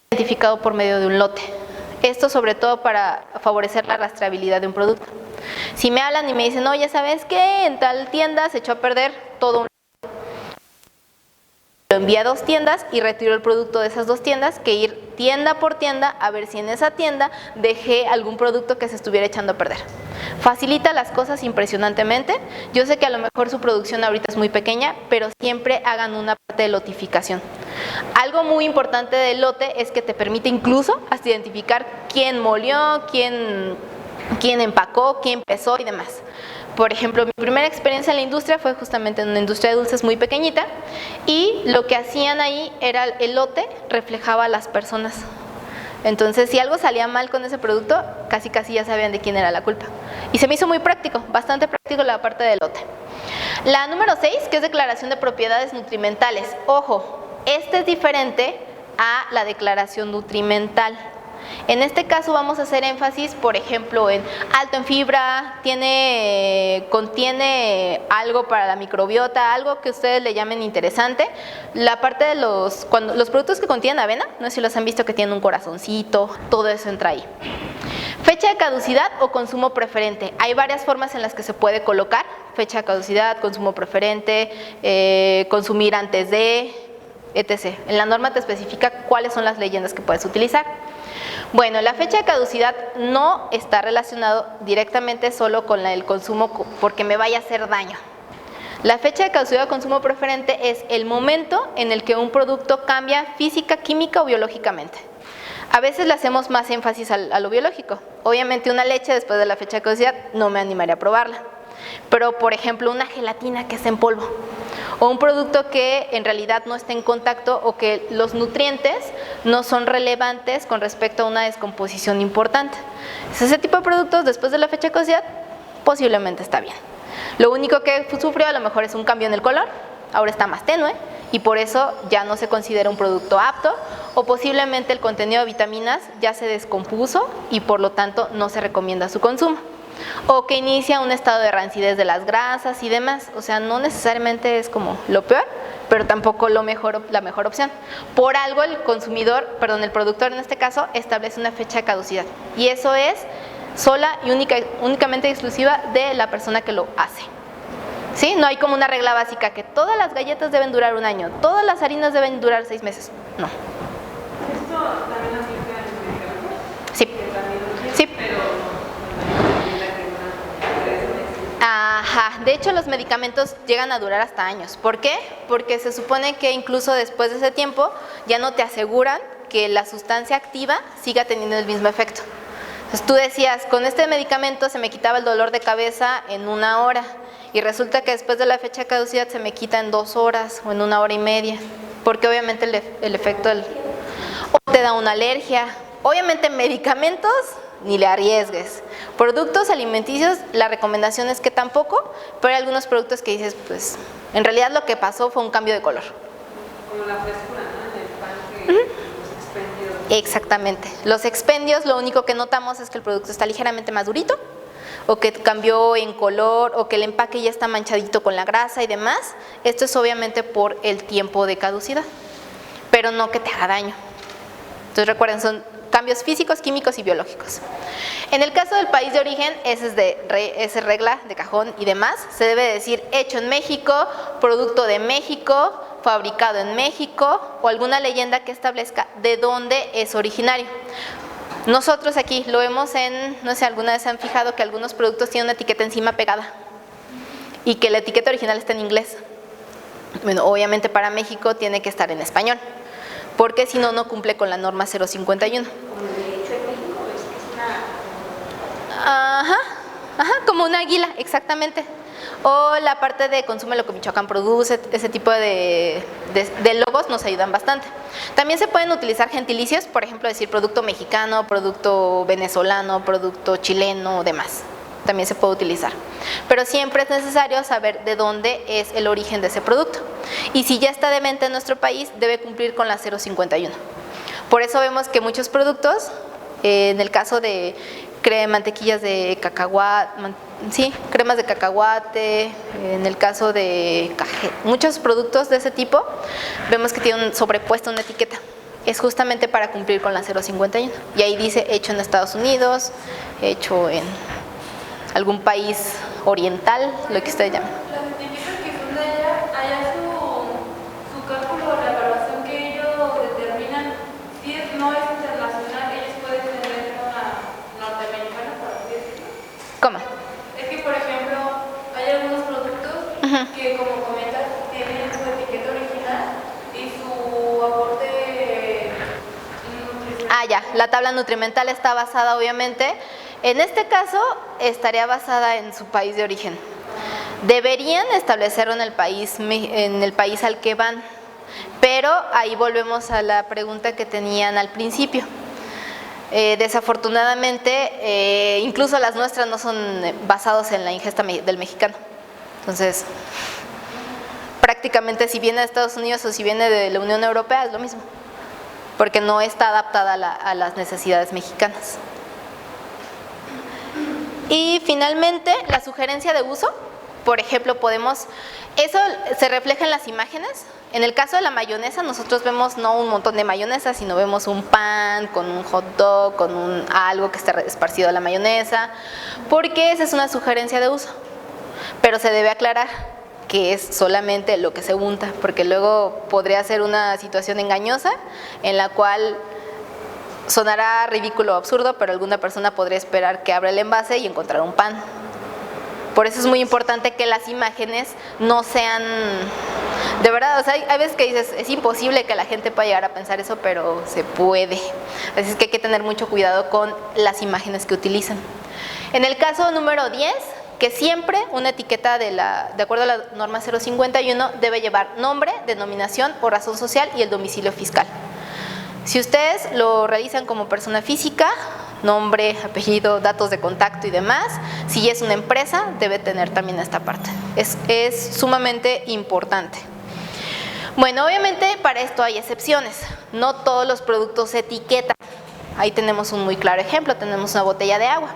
identificado por medio de un lote. Esto sobre todo para favorecer la rastreabilidad de un producto. Si me hablan y me dicen, no, ya sabes que en tal tienda se echó a perder todo un... Lo envía a 2 tiendas y retiro el producto de esas 2 tiendas, que ir tienda por tienda a ver si en esa tienda dejé algún producto que se estuviera echando a perder. Facilita las cosas impresionantemente. Yo sé que a lo mejor su producción ahorita es muy pequeña, pero siempre hagan una parte de lotificación. Algo muy importante del lote es que te permite incluso hasta identificar quién molió, quién empacó, quién pesó y demás. Por ejemplo, mi primera experiencia en la industria fue justamente en una industria de dulces muy pequeñita, y lo que hacían ahí era el lote reflejaba a las personas. Entonces, si algo salía mal con ese producto, casi ya sabían de quién era la culpa. Y se me hizo muy práctico, bastante práctico la parte del lote. La número 6, que es declaración de propiedades nutrimentales. Ojo, este es diferente a la declaración nutrimental. En este caso vamos a hacer énfasis, por ejemplo, en alto en fibra, contiene algo para la microbiota, algo que ustedes le llamen interesante. La parte de los productos que contienen avena, no sé si los han visto que tienen un corazoncito, todo eso entra ahí. Fecha de caducidad o consumo preferente. Hay varias formas en las que se puede colocar. Fecha de caducidad, consumo preferente, consumir antes de, etc. En la norma te especifica cuáles son las leyendas que puedes utilizar. Bueno, la fecha de caducidad no está relacionado directamente solo con el consumo porque me vaya a hacer daño. La fecha de caducidad o consumo preferente es el momento en el que un producto cambia física, química o biológicamente. A veces le hacemos más énfasis a lo biológico. Obviamente una leche después de la fecha de caducidad no me animaría a probarla. Pero por ejemplo una gelatina que está en polvo o un producto que en realidad no está en contacto o que los nutrientes no son relevantes con respecto a una descomposición importante. Ese tipo de productos después de la fecha de caducidad posiblemente está bien. Lo único que sufrió a lo mejor es un cambio en el color, ahora está más tenue y por eso ya no se considera un producto apto o posiblemente el contenido de vitaminas ya se descompuso y por lo tanto no se recomienda su consumo. O que inicia un estado de rancidez de las grasas y demás, o sea, no necesariamente es como lo peor, pero tampoco la mejor opción. Por algo el productor en este caso establece una fecha de caducidad y eso es sola y únicamente exclusiva de la persona que lo hace. ¿Sí? No hay como una regla básica que todas las galletas deben durar 1 año, todas las harinas deben durar 6 meses, no. ¿Esto también aplica en los medicamentos? Sí. Sí. Ajá, de hecho los medicamentos llegan a durar hasta años. ¿Por qué? Porque se supone que incluso después de ese tiempo ya no te aseguran que la sustancia activa siga teniendo el mismo efecto. Entonces tú decías, con este medicamento se me quitaba el dolor de cabeza en 1 hora y resulta que después de la fecha de caducidad se me quita en 2 horas o en 1 hora y media, porque obviamente el efecto o te da una alergia. Obviamente medicamentos ni le arriesgues. Productos alimenticios, la recomendación es que tampoco, pero hay algunos productos que dices, pues, en realidad lo que pasó fue un cambio de color. Como la frescura, ¿no? En el pan que los expendios. Exactamente. Los expendios, lo único que notamos es que el producto está ligeramente más durito, o que cambió en color, o que el empaque ya está manchadito con la grasa y demás. Esto es obviamente por el tiempo de caducidad, pero no que te haga daño. Entonces recuerden, son cambios físicos, químicos y biológicos. En el caso del país de origen, esa es regla de cajón y demás, se debe decir hecho en México, producto de México, fabricado en México o alguna leyenda que establezca de dónde es originario. Nosotros aquí lo vemos no sé, alguna vez se han fijado que algunos productos tienen una etiqueta encima pegada y que la etiqueta original está en inglés. Bueno, obviamente para México tiene que estar en español, porque si no, no cumple con la norma 051. Ajá, como una águila, exactamente. O la parte de consume lo que Michoacán produce, ese tipo de logos nos ayudan bastante. También se pueden utilizar gentilicios, por ejemplo, decir producto mexicano, producto venezolano, producto chileno, demás. También se puede utilizar. Pero siempre es necesario saber de dónde es el origen de ese producto. Y si ya está de venta en nuestro país, debe cumplir con la 051. Por eso vemos que muchos productos, en el caso de mantequillas de cacahuate, cremas de cacahuate, en el caso de muchos productos de ese tipo, vemos que tienen sobrepuesta una etiqueta. Es justamente para cumplir con la 051. Y ahí dice hecho en Estados Unidos, hecho en algún país oriental, lo que ustedes llaman. Las etiquetas que son de allá su cálculo, la evaluación que ellos determinan, si no es internacional, ellos pueden tener una norteamericana, por así decirlo. ¿Cómo? Es que, por ejemplo, hay algunos productos que, como comentas, tienen su etiqueta original y su aporte nutricional. Ya, la tabla nutrimental está basada obviamente. En este caso, estaría basada en su país de origen. Deberían establecerlo en el país al que van, pero ahí volvemos a la pregunta que tenían al principio. Desafortunadamente, incluso las nuestras no son basadas en la ingesta del mexicano. Entonces, prácticamente si viene de Estados Unidos o si viene de la Unión Europea es lo mismo, porque no está adaptada a las necesidades mexicanas. Y finalmente, la sugerencia de uso, por ejemplo, eso se refleja en las imágenes. En el caso de la mayonesa, nosotros vemos no un montón de mayonesa, sino vemos un pan con un hot dog, con algo que esté esparcido a la mayonesa, porque esa es una sugerencia de uso. Pero se debe aclarar que es solamente lo que se unta, porque luego podría ser una situación engañosa en la cual sonará ridículo o absurdo, pero alguna persona podría esperar que abra el envase y encontrar un pan. Por eso es muy importante que las imágenes no sean, de verdad, o sea, hay veces que dices, es imposible que la gente pueda llegar a pensar eso, pero se puede. Así es que hay que tener mucho cuidado con las imágenes que utilizan. En el caso número 10, que siempre una etiqueta de acuerdo a la norma 051 debe llevar nombre, denominación o razón social y el domicilio fiscal. Si ustedes lo realizan como persona física, nombre, apellido, datos de contacto y demás, si es una empresa, debe tener también esta parte. Es sumamente importante. Bueno, obviamente para esto hay excepciones. No todos los productos se etiquetan. Ahí tenemos un muy claro ejemplo, tenemos una botella de agua.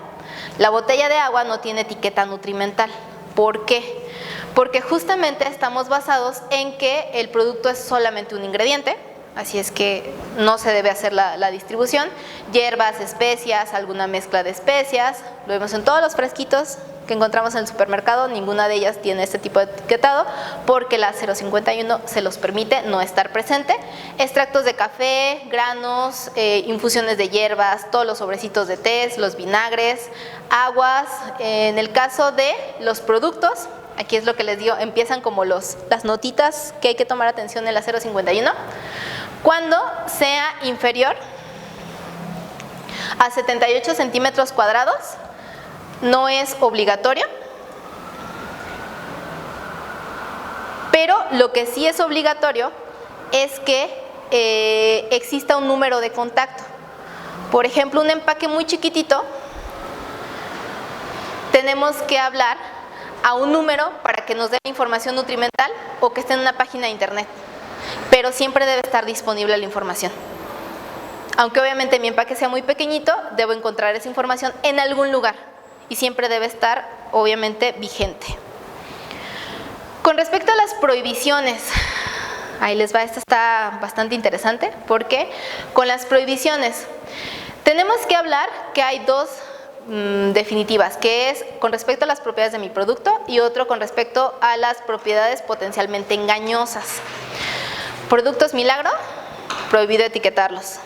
La botella de agua no tiene etiqueta nutrimental. ¿Por qué? Porque justamente estamos basados en que el producto es solamente un ingrediente, así es que no se debe hacer la distribución. Hierbas, especias, alguna mezcla de especias, lo vemos en todos los frasquitos que encontramos en el supermercado, ninguna de ellas tiene este tipo de etiquetado porque la 051 se los permite no estar presente. Extractos de café, granos, infusiones de hierbas, todos los sobrecitos de té, los vinagres, aguas. En el caso de los productos, aquí es lo que les digo, empiezan como las notitas que hay que tomar atención en la 051. Cuando sea inferior a 78 centímetros cuadrados, no es obligatorio, pero lo que sí es obligatorio es que exista un número de contacto. Por ejemplo, un empaque muy chiquitito, tenemos que hablar a un número para que nos dé información nutrimental o que esté en una página de internet, pero siempre debe estar disponible la información. Aunque obviamente mi empaque sea muy pequeñito, debo encontrar esa información en algún lugar y siempre debe estar obviamente vigente. Con respecto a las prohibiciones, ahí les va, esta está bastante interesante porque con las prohibiciones tenemos que hablar que hay dos definitivas, que es con respecto a las propiedades de mi producto y otro con respecto a las propiedades potencialmente engañosas. Productos milagro, prohibido etiquetarlos.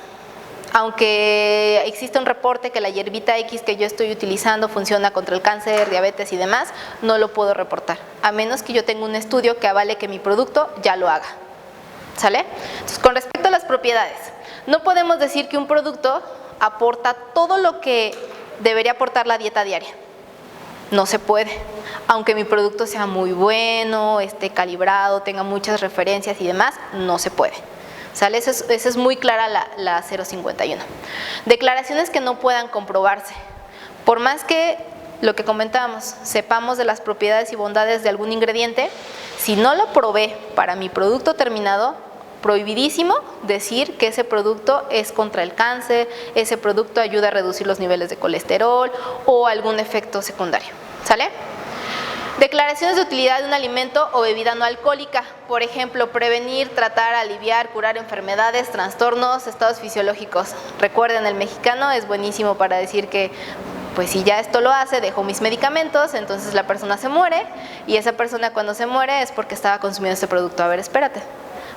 Aunque existe un reporte que la hierbita X que yo estoy utilizando funciona contra el cáncer, diabetes y demás, no lo puedo reportar, a menos que yo tenga un estudio que avale que mi producto ya lo haga. ¿Sale? Entonces, con respecto a las propiedades, no podemos decir que un producto aporta todo lo que debería aportar la dieta diaria. No se puede, aunque mi producto sea muy bueno, esté calibrado, tenga muchas referencias y demás, no se puede. ¿Sale? Esa es muy clara la 051. Declaraciones que no puedan comprobarse. Por más que lo que comentábamos, sepamos de las propiedades y bondades de algún ingrediente, si no lo probé para mi producto terminado, prohibidísimo decir que ese producto es contra el cáncer, ese producto ayuda a reducir los niveles de colesterol o algún efecto secundario. ¿Sale? Declaraciones de utilidad de un alimento o bebida no alcohólica, por ejemplo, prevenir, tratar, aliviar, curar enfermedades, trastornos, estados fisiológicos. Recuerden, el mexicano es buenísimo para decir que pues si ya esto lo hace, dejo mis medicamentos, entonces la persona se muere y esa persona cuando se muere es porque estaba consumiendo este producto. A ver, espérate,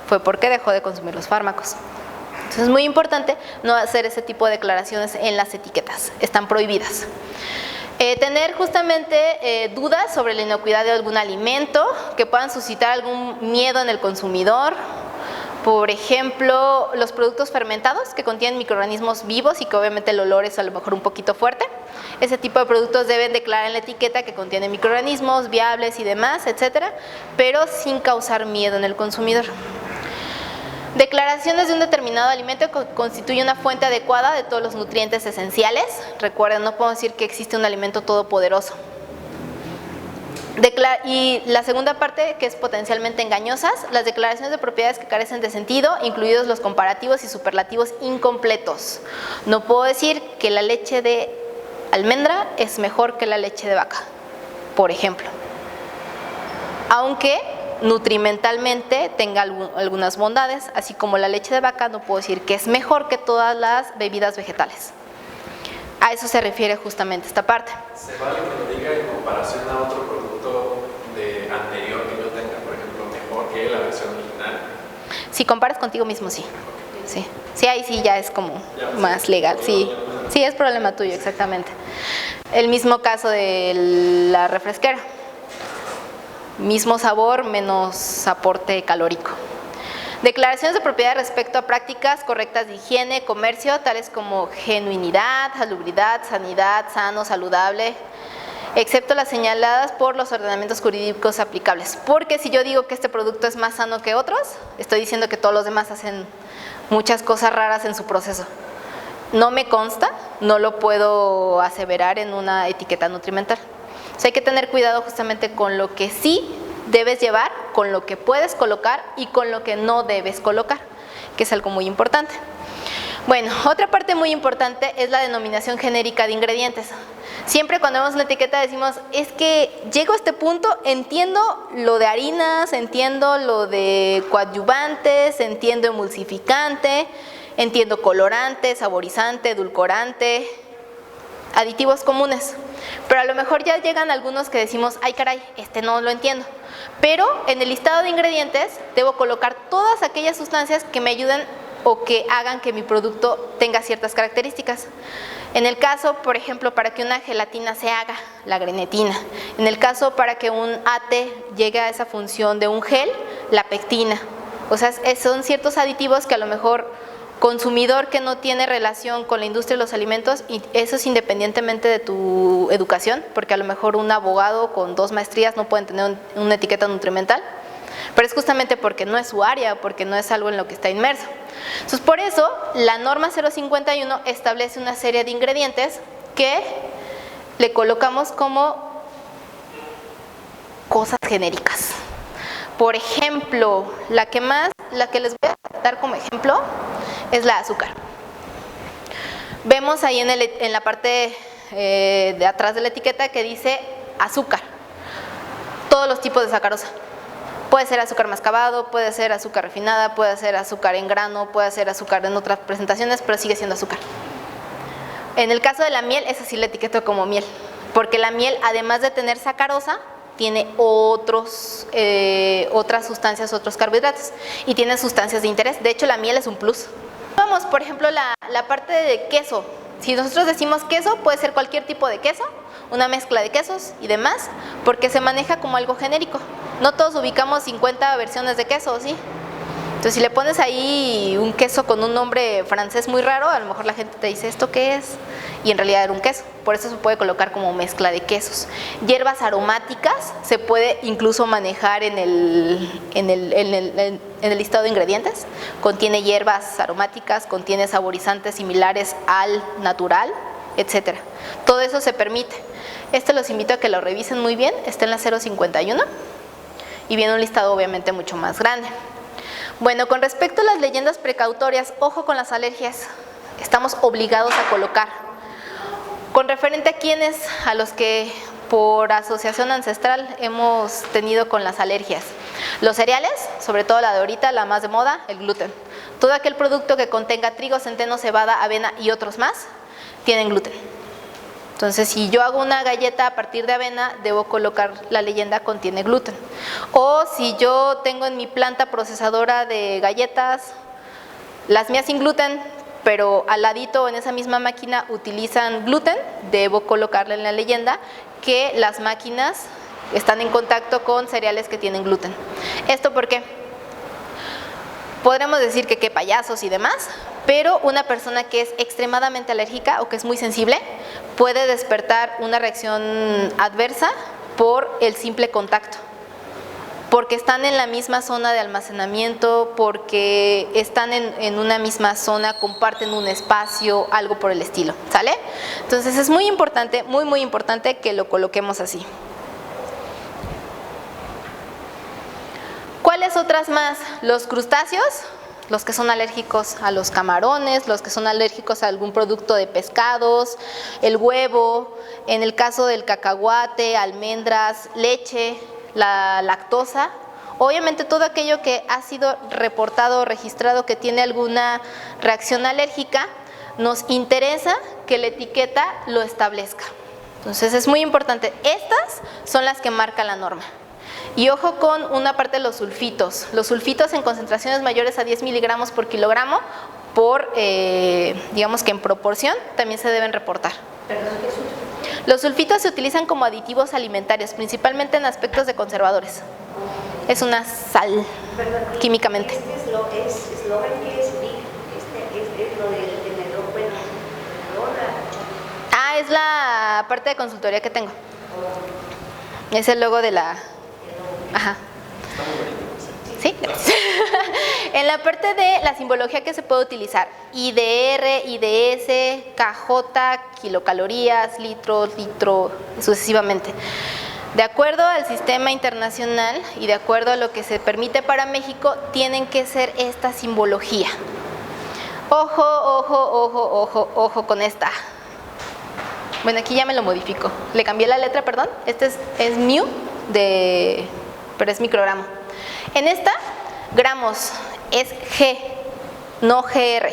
fue porque dejó de consumir los fármacos. Entonces es muy importante no hacer ese tipo de declaraciones en las etiquetas, están prohibidas. Tener justamente dudas sobre la inocuidad de algún alimento que puedan suscitar algún miedo en el consumidor. Por ejemplo, los productos fermentados que contienen microorganismos vivos y que obviamente el olor es a lo mejor un poquito fuerte. Ese tipo de productos deben declarar en la etiqueta que contienen microorganismos viables y demás, etcétera, pero sin causar miedo en el consumidor. Declaraciones de un determinado alimento que constituye una fuente adecuada de todos los nutrientes esenciales. Recuerden, no puedo decir que existe un alimento todopoderoso. Y la segunda parte, que es potencialmente engañosas, las declaraciones de propiedades que carecen de sentido, incluidos los comparativos y superlativos incompletos. No puedo decir que la leche de almendra es mejor que la leche de vaca, por ejemplo. Aunque nutrimentalmente tenga algunas bondades, así como la leche de vaca, no puedo decir que es mejor que todas las bebidas vegetales. A eso se refiere justamente esta parte. ¿Se vale que lo diga en comparación a otro producto anterior que yo tenga, por ejemplo, mejor que la versión original? Si comparas contigo mismo, sí. Sí, ahí sí ya es como más legal. Sí, sí, es problema tuyo, exactamente. El mismo caso de la refresquera. Mismo sabor, menos aporte calórico. Declaraciones de propiedad respecto a prácticas correctas de higiene, comercio, tales como genuinidad, salubridad, sanidad, sano, saludable, excepto las señaladas por los ordenamientos jurídicos aplicables. Porque si yo digo que este producto es más sano que otros, estoy diciendo que todos los demás hacen muchas cosas raras en su proceso. No me consta, no lo puedo aseverar en una etiqueta nutrimental. O sea, hay que tener cuidado justamente con lo que sí debes llevar, con lo que puedes colocar y con lo que no debes colocar, que es algo muy importante. Bueno, otra parte muy importante es la denominación genérica de ingredientes. Siempre cuando vemos una etiqueta decimos, es que llego a este punto, entiendo lo de harinas, entiendo lo de coadyuvantes, entiendo emulsificante, entiendo colorante, saborizante, edulcorante, aditivos comunes. Pero a lo mejor ya llegan algunos que decimos, ay caray, este no lo entiendo. Pero en el listado de ingredientes debo colocar todas aquellas sustancias que me ayuden o que hagan que mi producto tenga ciertas características. En el caso, por ejemplo, para que una gelatina se haga, la grenetina. En el caso, para que un ate llegue a esa función de un gel, la pectina. O sea, son ciertos aditivos que a lo mejor consumidor que no tiene relación con la industria de los alimentos, y eso es independientemente de tu educación, porque a lo mejor un abogado con 2 maestrías no pueden tener una etiqueta nutrimental, pero es justamente porque no es su área, porque no es algo en lo que está inmerso. Entonces, por eso, la norma 051 establece una serie de ingredientes que le colocamos como cosas genéricas. Por ejemplo, la que les voy a dar como ejemplo es la azúcar. Vemos ahí en la parte de atrás de la etiqueta que dice azúcar. Todos los tipos de sacarosa. Puede ser azúcar mascabado, puede ser azúcar refinada, puede ser azúcar en grano, puede ser azúcar en otras presentaciones, pero sigue siendo azúcar. En el caso de la miel, esa sí la etiqueto como miel, porque la miel, además de tener sacarosa, tiene otras sustancias, otros carbohidratos, y tiene sustancias de interés. De hecho, la miel es un plus. Vamos, por ejemplo, la parte de queso. Si nosotros decimos queso, puede ser cualquier tipo de queso, una mezcla de quesos y demás, porque se maneja como algo genérico. No todos ubicamos 50 versiones de queso, ¿sí? Entonces, si le pones ahí un queso con un nombre francés muy raro, a lo mejor la gente te dice, ¿esto qué es? Y en realidad era un queso. Por eso se puede colocar como mezcla de quesos. Hierbas aromáticas se puede incluso manejar en el listado de ingredientes. Contiene hierbas aromáticas, contiene saborizantes similares al natural, etc. Todo eso se permite. Los invito a que lo revisen muy bien. Está en la 051 y viene un listado obviamente mucho más grande. Bueno, con respecto a las leyendas precautorias, ojo con las alergias, estamos obligados a colocar. Con referente a quiénes, a los que por asociación ancestral hemos tenido con las alergias. Los cereales, sobre todo la de ahorita, la más de moda, el gluten. Todo aquel producto que contenga trigo, centeno, cebada, avena y otros más, tienen gluten. Entonces, si yo hago una galleta a partir de avena, debo colocar la leyenda contiene gluten. O si yo tengo en mi planta procesadora de galletas, las mías sin gluten, pero al ladito en esa misma máquina utilizan gluten, debo colocarle en la leyenda que las máquinas están en contacto con cereales que tienen gluten. ¿Esto por qué? Podríamos decir que qué payasos y demás, pero una persona que es extremadamente alérgica o que es muy sensible puede despertar una reacción adversa por el simple contacto, porque están en la misma zona de almacenamiento, porque están en una misma zona, comparten un espacio, algo por el estilo, ¿sale? Entonces es muy importante, muy importante que lo coloquemos así. ¿Cuáles otras más? Los crustáceos, los que son alérgicos a los camarones, los que son alérgicos a algún producto de pescados, el huevo, en el caso del cacahuate, almendras, leche, la lactosa. Obviamente todo aquello que ha sido reportado o registrado que tiene alguna reacción alérgica, nos interesa que la etiqueta lo establezca. Entonces es muy importante. Estas son las que marca la norma. Y ojo con una parte de los sulfitos. Los sulfitos en concentraciones mayores a 10 miligramos por kilogramo, digamos que en proporción, también se deben reportar. Perdón, ¿qué es Los sulfitos se utilizan como aditivos alimentarios, principalmente en aspectos de conservadores. Es una sal, químicamente. Este eslogan que es BIC, es lo del tenedor, bueno, Ah, es la parte de consultoría que tengo. Es el logo de la... Ajá. Sí, gracias. En la parte de la simbología que se puede utilizar, IDR, IDS, KJ, kilocalorías, litros, litro, sucesivamente. De acuerdo al sistema internacional y de acuerdo a lo que se permite para México, tienen que ser esta simbología. Ojo, ojo, ojo, ojo, ojo con esta. Bueno, aquí ya me lo modifico. Le cambié la letra, perdón. Este es mu, pero es microgramo. En esta, gramos es G, no GR.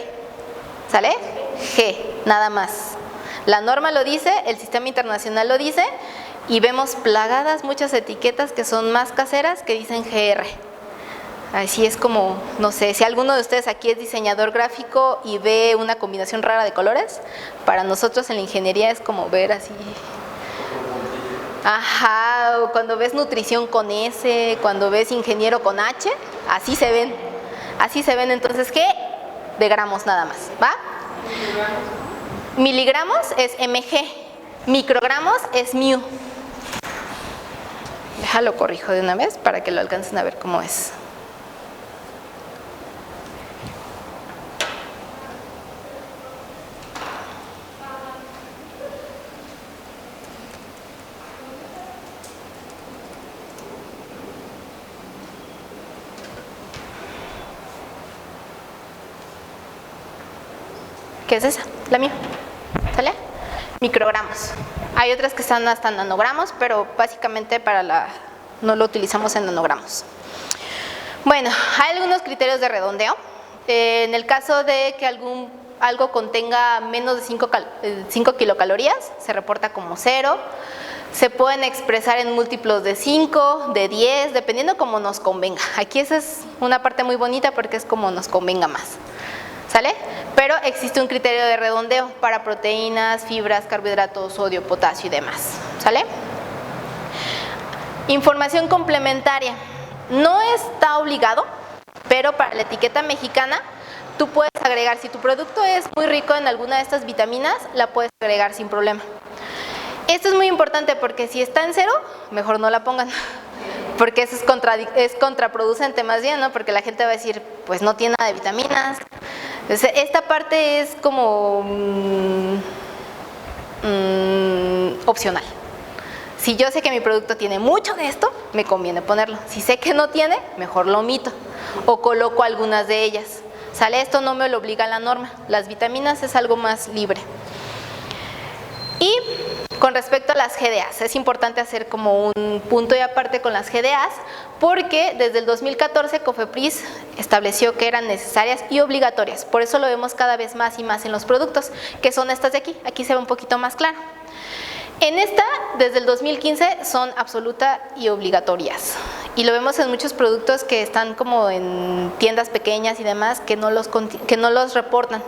¿Sale? G, nada más. La norma lo dice, el sistema internacional lo dice, y vemos plagadas muchas etiquetas que son más caseras que dicen GR. Así es como, no sé, si alguno de ustedes aquí es diseñador gráfico y ve una combinación rara de colores, para nosotros en la ingeniería es como ver así. Ajá, o cuando ves nutrición con S, cuando ves ingeniero con H, así se ven. Así se ven, entonces, ¿qué? De gramos nada más, ¿va? Miligramos es mg, microgramos es mu. Déjalo corrijo de una vez para que lo alcancen a ver cómo es. ¿Qué es esa? La mía. ¿Sale? Microgramos. Hay otras que están hasta en nanogramos, pero básicamente no lo utilizamos en nanogramos. Bueno, hay algunos criterios de redondeo. En el caso de que algo contenga menos de 5 kilocalorías, se reporta como 0. Se pueden expresar en múltiplos de 5, de 10, dependiendo como nos convenga. Aquí esa es una parte muy bonita porque es como nos convenga más. ¿Sale? Pero existe un criterio de redondeo para proteínas, fibras, carbohidratos, sodio, potasio y demás. ¿Sale? Información complementaria. No está obligado, pero para la etiqueta mexicana tú puedes agregar, si tu producto es muy rico en alguna de estas vitaminas, la puedes agregar sin problema. Esto es muy importante porque si está en 0, mejor no la pongan. Porque eso es contraproducente más bien, ¿no? Porque la gente va a decir, pues no tiene nada de vitaminas. Entonces, esta parte es como opcional. Si yo sé que mi producto tiene mucho de esto, me conviene ponerlo. Si sé que no tiene, mejor lo omito o coloco algunas de ellas. ¿Sale? Esto no me lo obliga la norma. Las vitaminas es algo más libre. Y con respecto a las GDAs, es importante hacer como un punto y aparte con las GDAs, porque desde el 2014 COFEPRIS estableció que eran necesarias y obligatorias. Por eso lo vemos cada vez más y más en los productos, que son estas de aquí. Aquí se ve un poquito más claro. En esta, desde el 2015, son absoluta y obligatorias. Y lo vemos en muchos productos que están como en tiendas pequeñas y demás que no los reportan.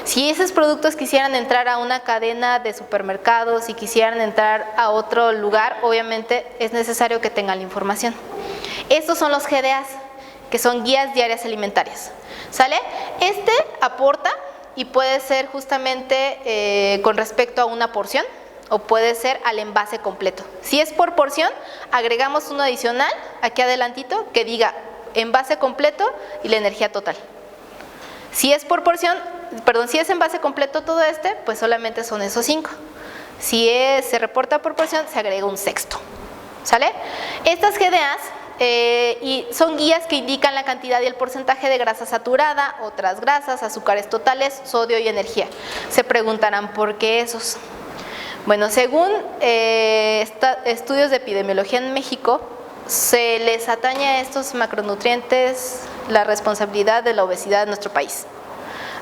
Si esos productos quisieran entrar a una cadena de supermercados y quisieran entrar a otro lugar, obviamente es necesario que tengan la información. Estos son los GDAs, que son guías diarias alimentarias. ¿Sale? Este aporta y puede ser justamente con respecto a una porción, o puede ser al envase completo. Si es por porción, agregamos uno adicional aquí adelantito que diga envase completo y la energía total. Si es por porción, si es envase completo todo pues solamente son esos 5. Si se reporta por porción, se agrega un sexto. ¿Sale? Estas GDAs son guías que indican la cantidad y el porcentaje de grasa saturada, otras grasas, azúcares totales, sodio y energía. Se preguntarán por qué esos. Bueno, según estudios de epidemiología en México, se les atañe a estos macronutrientes la responsabilidad de la obesidad de nuestro país.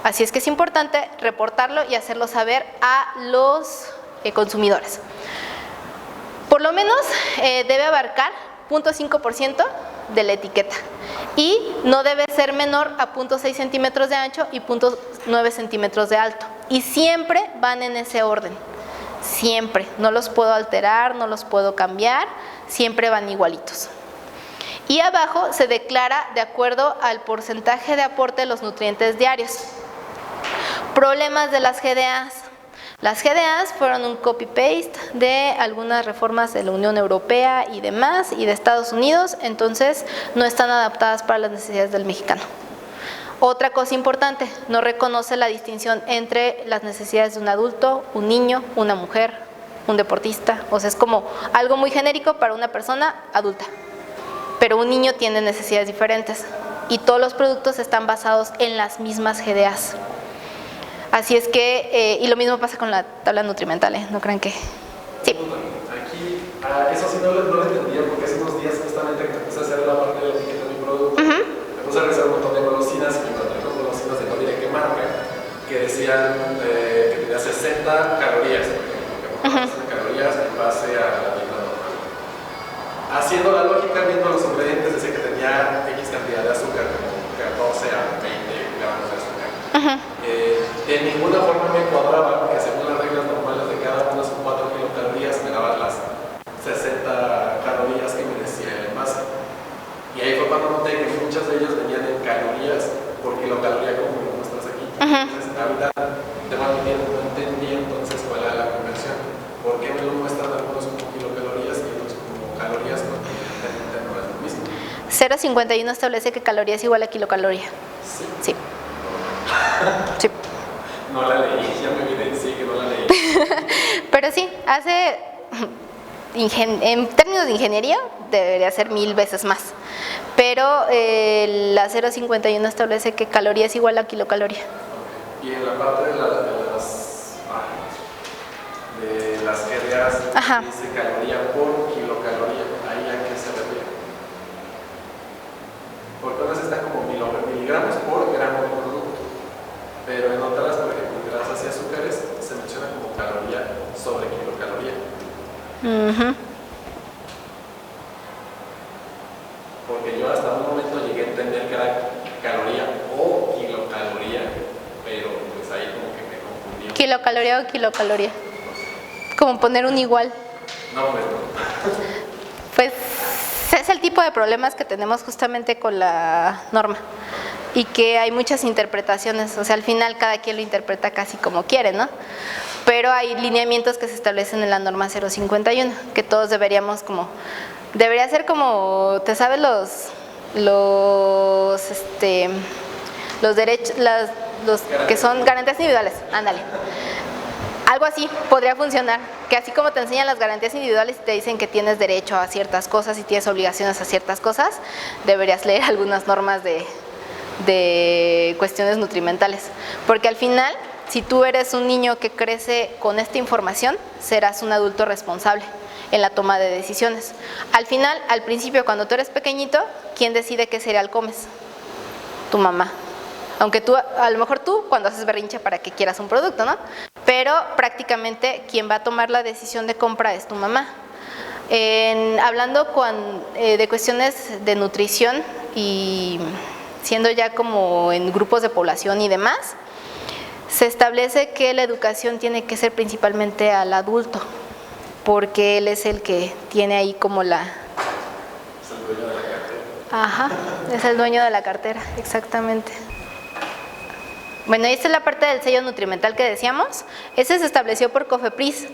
Así es que es importante reportarlo y hacerlo saber a los consumidores. Por lo menos debe abarcar 0.5% de la etiqueta y no debe ser menor a 0.6 centímetros de ancho y 0.9 centímetros de alto. Y siempre van en ese orden. siempre, no los puedo alterar, no los puedo cambiar, siempre van igualitos. Y abajo se declara de acuerdo al porcentaje de aporte de los nutrientes diarios. Problemas de las GDAs. Las GDAs fueron un copy-paste de algunas reformas de la Unión Europea y demás, y de Estados Unidos, entonces no están adaptadas para las necesidades del mexicano. Otra cosa importante, no reconoce la distinción entre las necesidades de un adulto, un niño, una mujer, un deportista, o sea, es como algo muy genérico para una persona adulta, pero un niño tiene necesidades diferentes y todos los productos están basados en las mismas GDAs. Así es que, y lo mismo pasa con la tabla nutrimental, no crean que... Sí. Aquí, eso sí no lo entendía porque hace unos días justamente que empecé a hacer la parte de la etiqueta de mi producto, me puse a revisar un montón de golosinas y me encontré con golosinas de no diré qué marca, que decían que tenía 60 calorías, por ejemplo, que 60 calorías en base a la dieta normal. Haciendo la lógica, viendo los ingredientes, decía que tenía X cantidad de azúcar, como 14 a 20 gramos de azúcar. De ninguna forma me cuadraba, porque según las reglas normales de cada una son 4 kilocalorías, me daban las 60 calorías que me decía el envase. Y ahí fue cuando noté que muchas de ellas venían en calorías por kilocaloría, como lo muestras aquí. Entonces, ahorita no entendí entonces cuál era la conversión. ¿Por qué me lo muestran algunos como kilocalorías y otros como calorías? Porque evidentemente no es lo mismo. 0.51 establece que caloría es igual a kilocaloría. Sí. Sí. Sí. No la leí, ya me evidencié que no la leí. Pero sí, en términos de ingeniería debería ser 1000 veces más. Pero la 0.51 establece que caloría es igual a kilocaloría. Y en la parte de las GDAs dice caloría por kilocaloría, ¿ahí a qué se refiere? Porque unas están como miligramos por gramo de producto, pero en otras, por ejemplo, en grasas y azúcares, se menciona como caloría sobre kilocaloría. Porque yo hasta un momento llegué a entender que era caloría o kilocaloría, pero pues ahí como que me confundí. ¿Kilocaloría o kilocaloría? Como poner un igual. No, pues no. Pues es el tipo de problemas que tenemos justamente con la norma y que hay muchas interpretaciones, o sea, al final cada quien lo interpreta casi como quiere, ¿no? Pero hay lineamientos que se establecen en la norma 051, que todos deberíamos debería ser como, ¿te sabes los derechos, los que son garantías individuales? Ándale. Algo así podría funcionar, que así como te enseñan las garantías individuales y te dicen que tienes derecho a ciertas cosas y tienes obligaciones a ciertas cosas, deberías leer algunas normas de cuestiones nutrimentales. Porque al final, si tú eres un niño que crece con esta información, serás un adulto responsable en la toma de decisiones. Al final, al principio, cuando tú eres pequeñito, ¿quién decide qué cereal comes? Tu mamá. Aunque a lo mejor tú cuando haces berrinche para que quieras un producto, ¿no? Pero prácticamente quien va a tomar la decisión de compra es tu mamá. Hablando de cuestiones de nutrición y siendo ya como en grupos de población y demás, se establece que la educación tiene que ser principalmente al adulto, porque él es el que tiene ahí como la... Es el dueño de la cartera. Ajá, es el dueño de la cartera, exactamente. Bueno, esta es la parte del sello nutrimental que decíamos. Ese se estableció por COFEPRIS.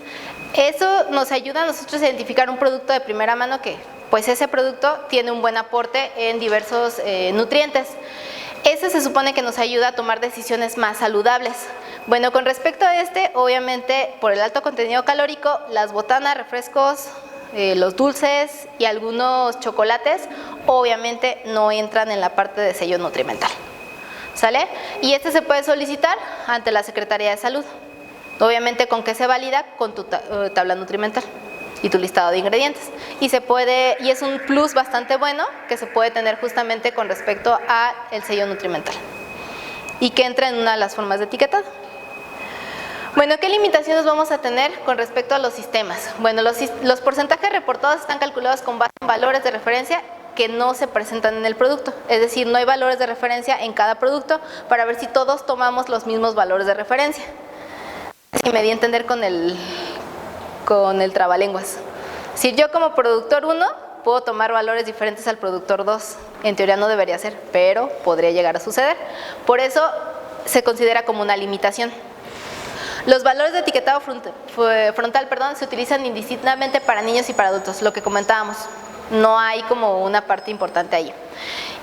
Eso nos ayuda a nosotros a identificar un producto de primera mano que, pues ese producto tiene un buen aporte en diversos nutrientes. Ese se supone que nos ayuda a tomar decisiones más saludables. Bueno, con respecto a obviamente por el alto contenido calórico, las botanas, refrescos, los dulces y algunos chocolates, obviamente no entran en la parte de sello nutrimental. ¿Sale? Y se puede solicitar ante la Secretaría de Salud. Obviamente, ¿con qué se valida? Con tu tabla nutrimental y tu listado de ingredientes. Y es un plus bastante bueno que se puede tener justamente con respecto al sello nutrimental y que entra en una de las formas de etiquetado. Bueno, ¿qué limitaciones vamos a tener con respecto a los sistemas? Bueno, los porcentajes reportados están calculados con base en valores de referencia que no se presentan en el producto, es decir, no hay valores de referencia en cada producto para ver si todos tomamos los mismos valores de referencia. Si me di a entender con el trabalenguas. Si yo como productor 1 puedo tomar valores diferentes al productor 2, en teoría no debería ser, pero podría llegar a suceder. Por eso se considera como una limitación. Los valores de etiquetado frontal, se utilizan indistintamente para niños y para adultos, lo que comentábamos. No hay como una parte importante ahí.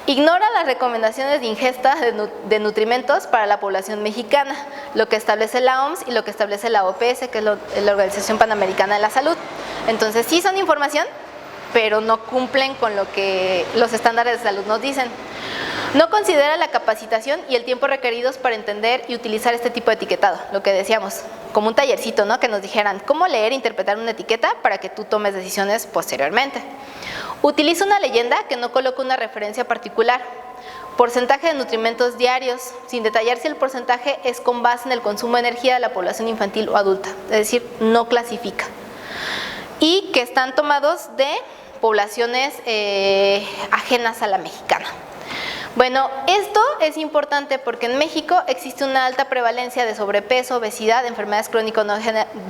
Ignora las recomendaciones de ingesta de nutrimentos para la población mexicana, lo que establece la OMS y lo que establece la OPS, que es la Organización Panamericana de la Salud. Entonces sí son información, pero no cumplen con lo que los estándares de salud nos dicen. No considera la capacitación y el tiempo requeridos para entender y utilizar este tipo de etiquetado, lo que decíamos, como un tallercito, ¿no? Que nos dijeran cómo leer e interpretar una etiqueta para que tú tomes decisiones posteriormente. Utiliza una leyenda que no coloca una referencia particular. Porcentaje de nutrimentos diarios, sin detallar si el porcentaje es con base en el consumo de energía de la población infantil o adulta, es decir, no clasifica. Y que están tomados de poblaciones ajenas a la mexicana. Bueno, esto es importante porque en México existe una alta prevalencia de sobrepeso, obesidad, enfermedades crónicas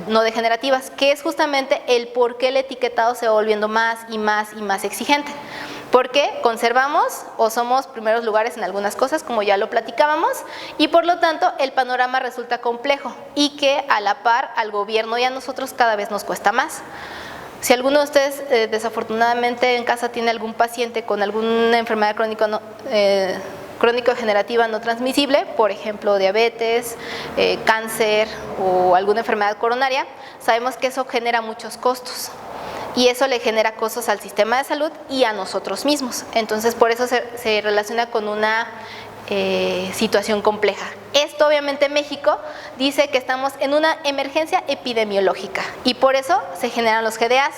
no degenerativas, que es justamente el por qué el etiquetado se va volviendo más y más y más exigente. Porque conservamos o somos primeros lugares en algunas cosas, como ya lo platicábamos, y por lo tanto el panorama resulta complejo y que a la par al gobierno y a nosotros cada vez nos cuesta más. Si alguno de ustedes desafortunadamente en casa tiene algún paciente con alguna enfermedad crónico-degenerativa no transmisible, por ejemplo diabetes, cáncer o alguna enfermedad coronaria, sabemos que eso genera muchos costos y eso le genera costos al sistema de salud y a nosotros mismos. Entonces por eso se relaciona con una situación compleja. Esto obviamente México dice que estamos en una emergencia epidemiológica y por eso se generan los GDAs.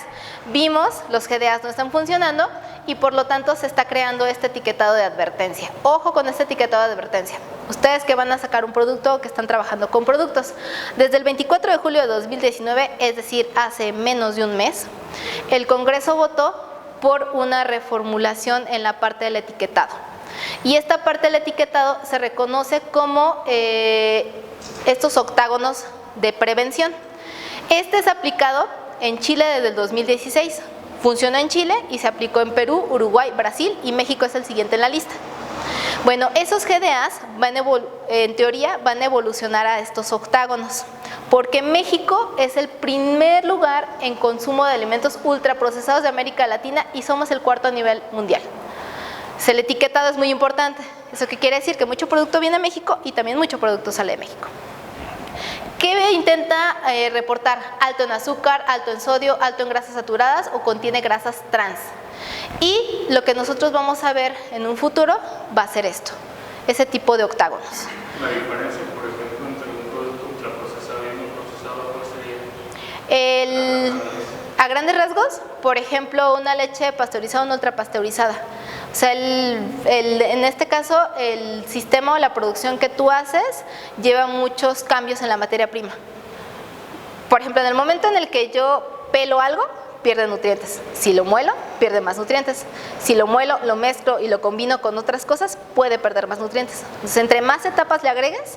Vimos, los GDAs no están funcionando y por lo tanto se está creando este etiquetado de advertencia. Ojo con este etiquetado de advertencia. Ustedes que van a sacar un producto o que están trabajando con productos, desde el 24 de julio de 2019, es decir, hace menos de un mes, el Congreso votó por una reformulación en la parte del etiquetado. Y esta parte del etiquetado se reconoce como estos octágonos de prevención. Este es aplicado en Chile desde el 2016. Funcionó en Chile y se aplicó en Perú, Uruguay, Brasil y México es el siguiente en la lista. Bueno, esos GDAs en teoría van a evolucionar a estos octágonos, porque México es el primer lugar en consumo de alimentos ultraprocesados de América Latina y somos el cuarto a nivel mundial. El etiquetado es muy importante. ¿Eso qué quiere decir? Que mucho producto viene a México y también mucho producto sale de México. ¿Qué intenta reportar? Alto en azúcar, alto en sodio, alto en grasas saturadas o contiene grasas trans. Y lo que nosotros vamos a ver en un futuro va a ser esto, ese tipo de octágonos. La diferencia, por ejemplo, entre un producto ultraprocesado y no procesado, ¿cuál sería? A grandes rasgos, por ejemplo, una leche pasteurizada o no ultrapasteurizada. O sea, en este caso, el sistema o la producción que tú haces lleva muchos cambios en la materia prima. Por ejemplo, en el momento en el que yo pelo algo, pierde nutrientes. Si lo muelo, pierde más nutrientes. Si lo muelo, lo mezclo y lo combino con otras cosas, puede perder más nutrientes. Entonces, entre más etapas le agregues,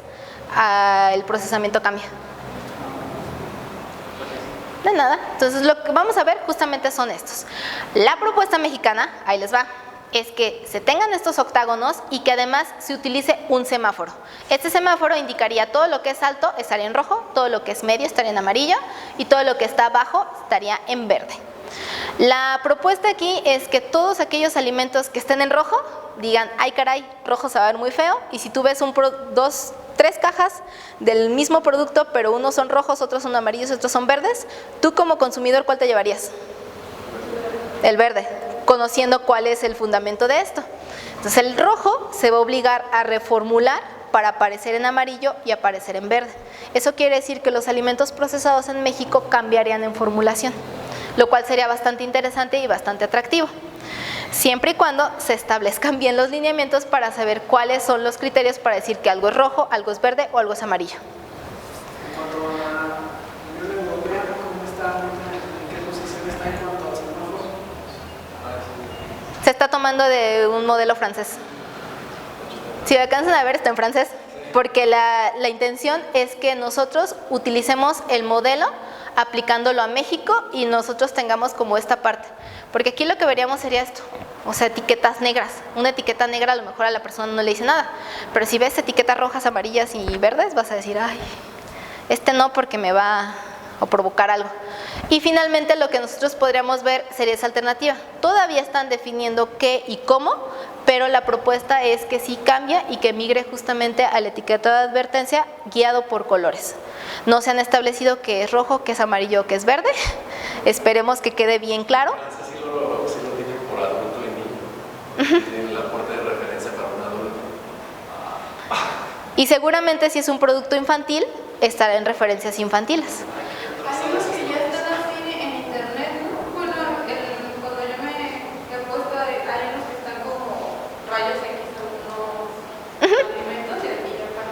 el procesamiento cambia. De nada. Entonces, lo que vamos a ver justamente son estos. La propuesta mexicana, ahí les va, es que se tengan estos octágonos y que además se utilice un semáforo. Este semáforo indicaría todo lo que es alto estaría en rojo, todo lo que es medio estaría en amarillo y todo lo que está abajo estaría en verde. La propuesta aquí es que todos aquellos alimentos que estén en rojo digan, ay caray, rojo se va a ver muy feo, y si tú ves tres cajas del mismo producto, pero unos son rojos, otros son amarillos, otros son verdes, tú como consumidor, ¿cuál te llevarías? El verde, conociendo cuál es el fundamento de esto. Entonces el rojo se va a obligar a reformular para aparecer en amarillo y aparecer en verde. Eso quiere decir que los alimentos procesados en México cambiarían en formulación, lo cual sería bastante interesante y bastante atractivo, siempre y cuando se establezcan bien los lineamientos para saber cuáles son los criterios para decir que algo es rojo, algo es verde o algo es amarillo. En cuanto a la Unión Europea, ¿cómo está? ¿En qué posición está en cuanto a semáforos? Se está tomando de un modelo francés. Si alcanzan a ver, está en francés, porque la intención es que nosotros utilicemos el modelo aplicándolo a México y nosotros tengamos como esta parte. Porque aquí lo que veríamos sería esto, o sea, etiquetas negras. Una etiqueta negra a lo mejor a la persona no le dice nada, pero si ves etiquetas rojas, amarillas y verdes, vas a decir, ay, este no porque me va a provocar algo. Y finalmente lo que nosotros podríamos ver sería esa alternativa. Todavía están definiendo qué y cómo, pero la propuesta es que sí cambie y que migre justamente al etiquetado de advertencia guiado por colores. No se han establecido qué es rojo, qué es amarillo, qué es verde. Esperemos que quede bien claro. Sí lo tienen por adulto y niño. Tienen la puerta de referencia para un adulto. Y seguramente si es un producto infantil, estará en referencias infantiles. Hay unos que ya están así en internet, ¿no? Bueno, cuando yo me he puesto, hay unos que están como rayos X, unos alimentos y aquí ya para.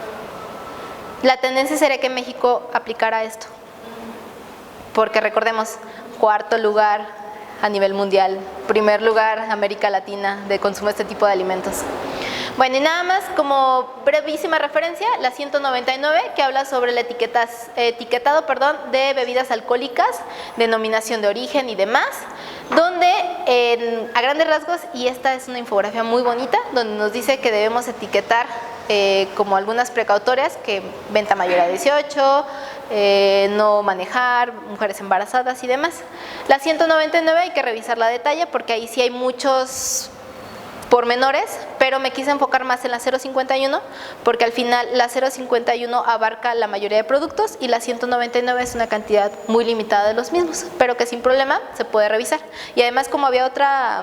La tendencia sería que México aplicara esto. Porque recordemos, 4º lugar a nivel mundial, 1er lugar América Latina de consumo de este tipo de alimentos. Bueno, y nada más como brevísima referencia, la 199 que habla sobre el etiquetado de bebidas alcohólicas, denominación de origen y demás, donde a grandes rasgos, y esta es una infografía muy bonita, donde nos dice que debemos etiquetar como algunas precautorias, que venta mayor a 18, no manejar, mujeres embarazadas y demás. La 199 hay que revisarla a detalle porque ahí sí hay muchos pormenores, pero me quise enfocar más en la 051 porque al final la 051 abarca la mayoría de productos y la 199 es una cantidad muy limitada de los mismos, pero que sin problema se puede revisar. Y además, como había otra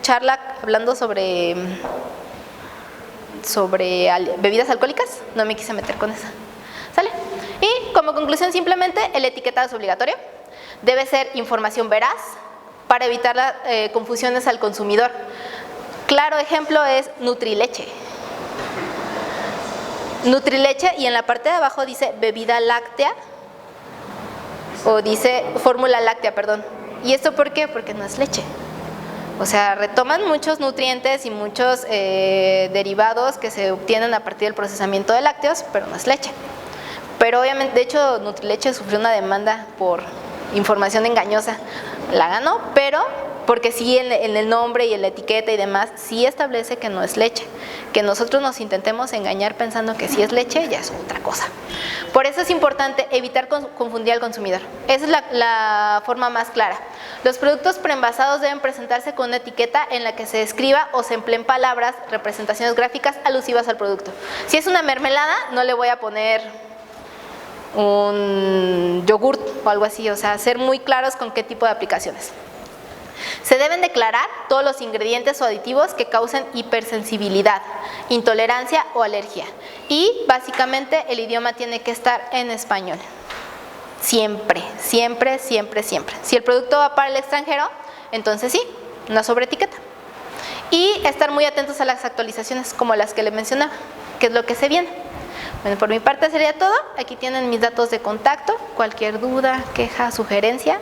charla hablando sobre bebidas alcohólicas, no me quise meter con esa. ¿Sale? Y como conclusión, simplemente el etiquetado es obligatorio, debe ser información veraz para evitar las confusiones al consumidor. Claro ejemplo es Nutrileche. Nutrileche y en la parte de abajo dice bebida láctea o dice fórmula láctea, perdón. ¿Y esto por qué? Porque no es leche. O sea, retoman muchos nutrientes y muchos derivados que se obtienen a partir del procesamiento de lácteos, pero no es leche. Pero obviamente, de hecho, Nutrileche sufrió una demanda por información engañosa. La ganó, pero porque sí en el nombre y en la etiqueta y demás, sí establece que no es leche. Que nosotros nos intentemos engañar pensando que sí es leche, ya es otra cosa. Por eso es importante evitar confundir al consumidor. Esa es la forma más clara. Los productos preenvasados deben presentarse con una etiqueta en la que se escriba o se empleen palabras, representaciones gráficas alusivas al producto. Si es una mermelada, no le voy a poner un yogurt o algo así, o sea, ser muy claros con qué tipo de aplicaciones. Se deben declarar todos los ingredientes o aditivos que causen hipersensibilidad, intolerancia o alergia. Y básicamente el idioma tiene que estar en español. Siempre, siempre, siempre, siempre. Si el producto va para el extranjero, entonces sí, una sobreetiqueta. Y estar muy atentos a las actualizaciones como las que le mencionaba, que es lo que se viene. Bueno, por mi parte sería todo. Aquí tienen mis datos de contacto. Cualquier duda, queja, sugerencia,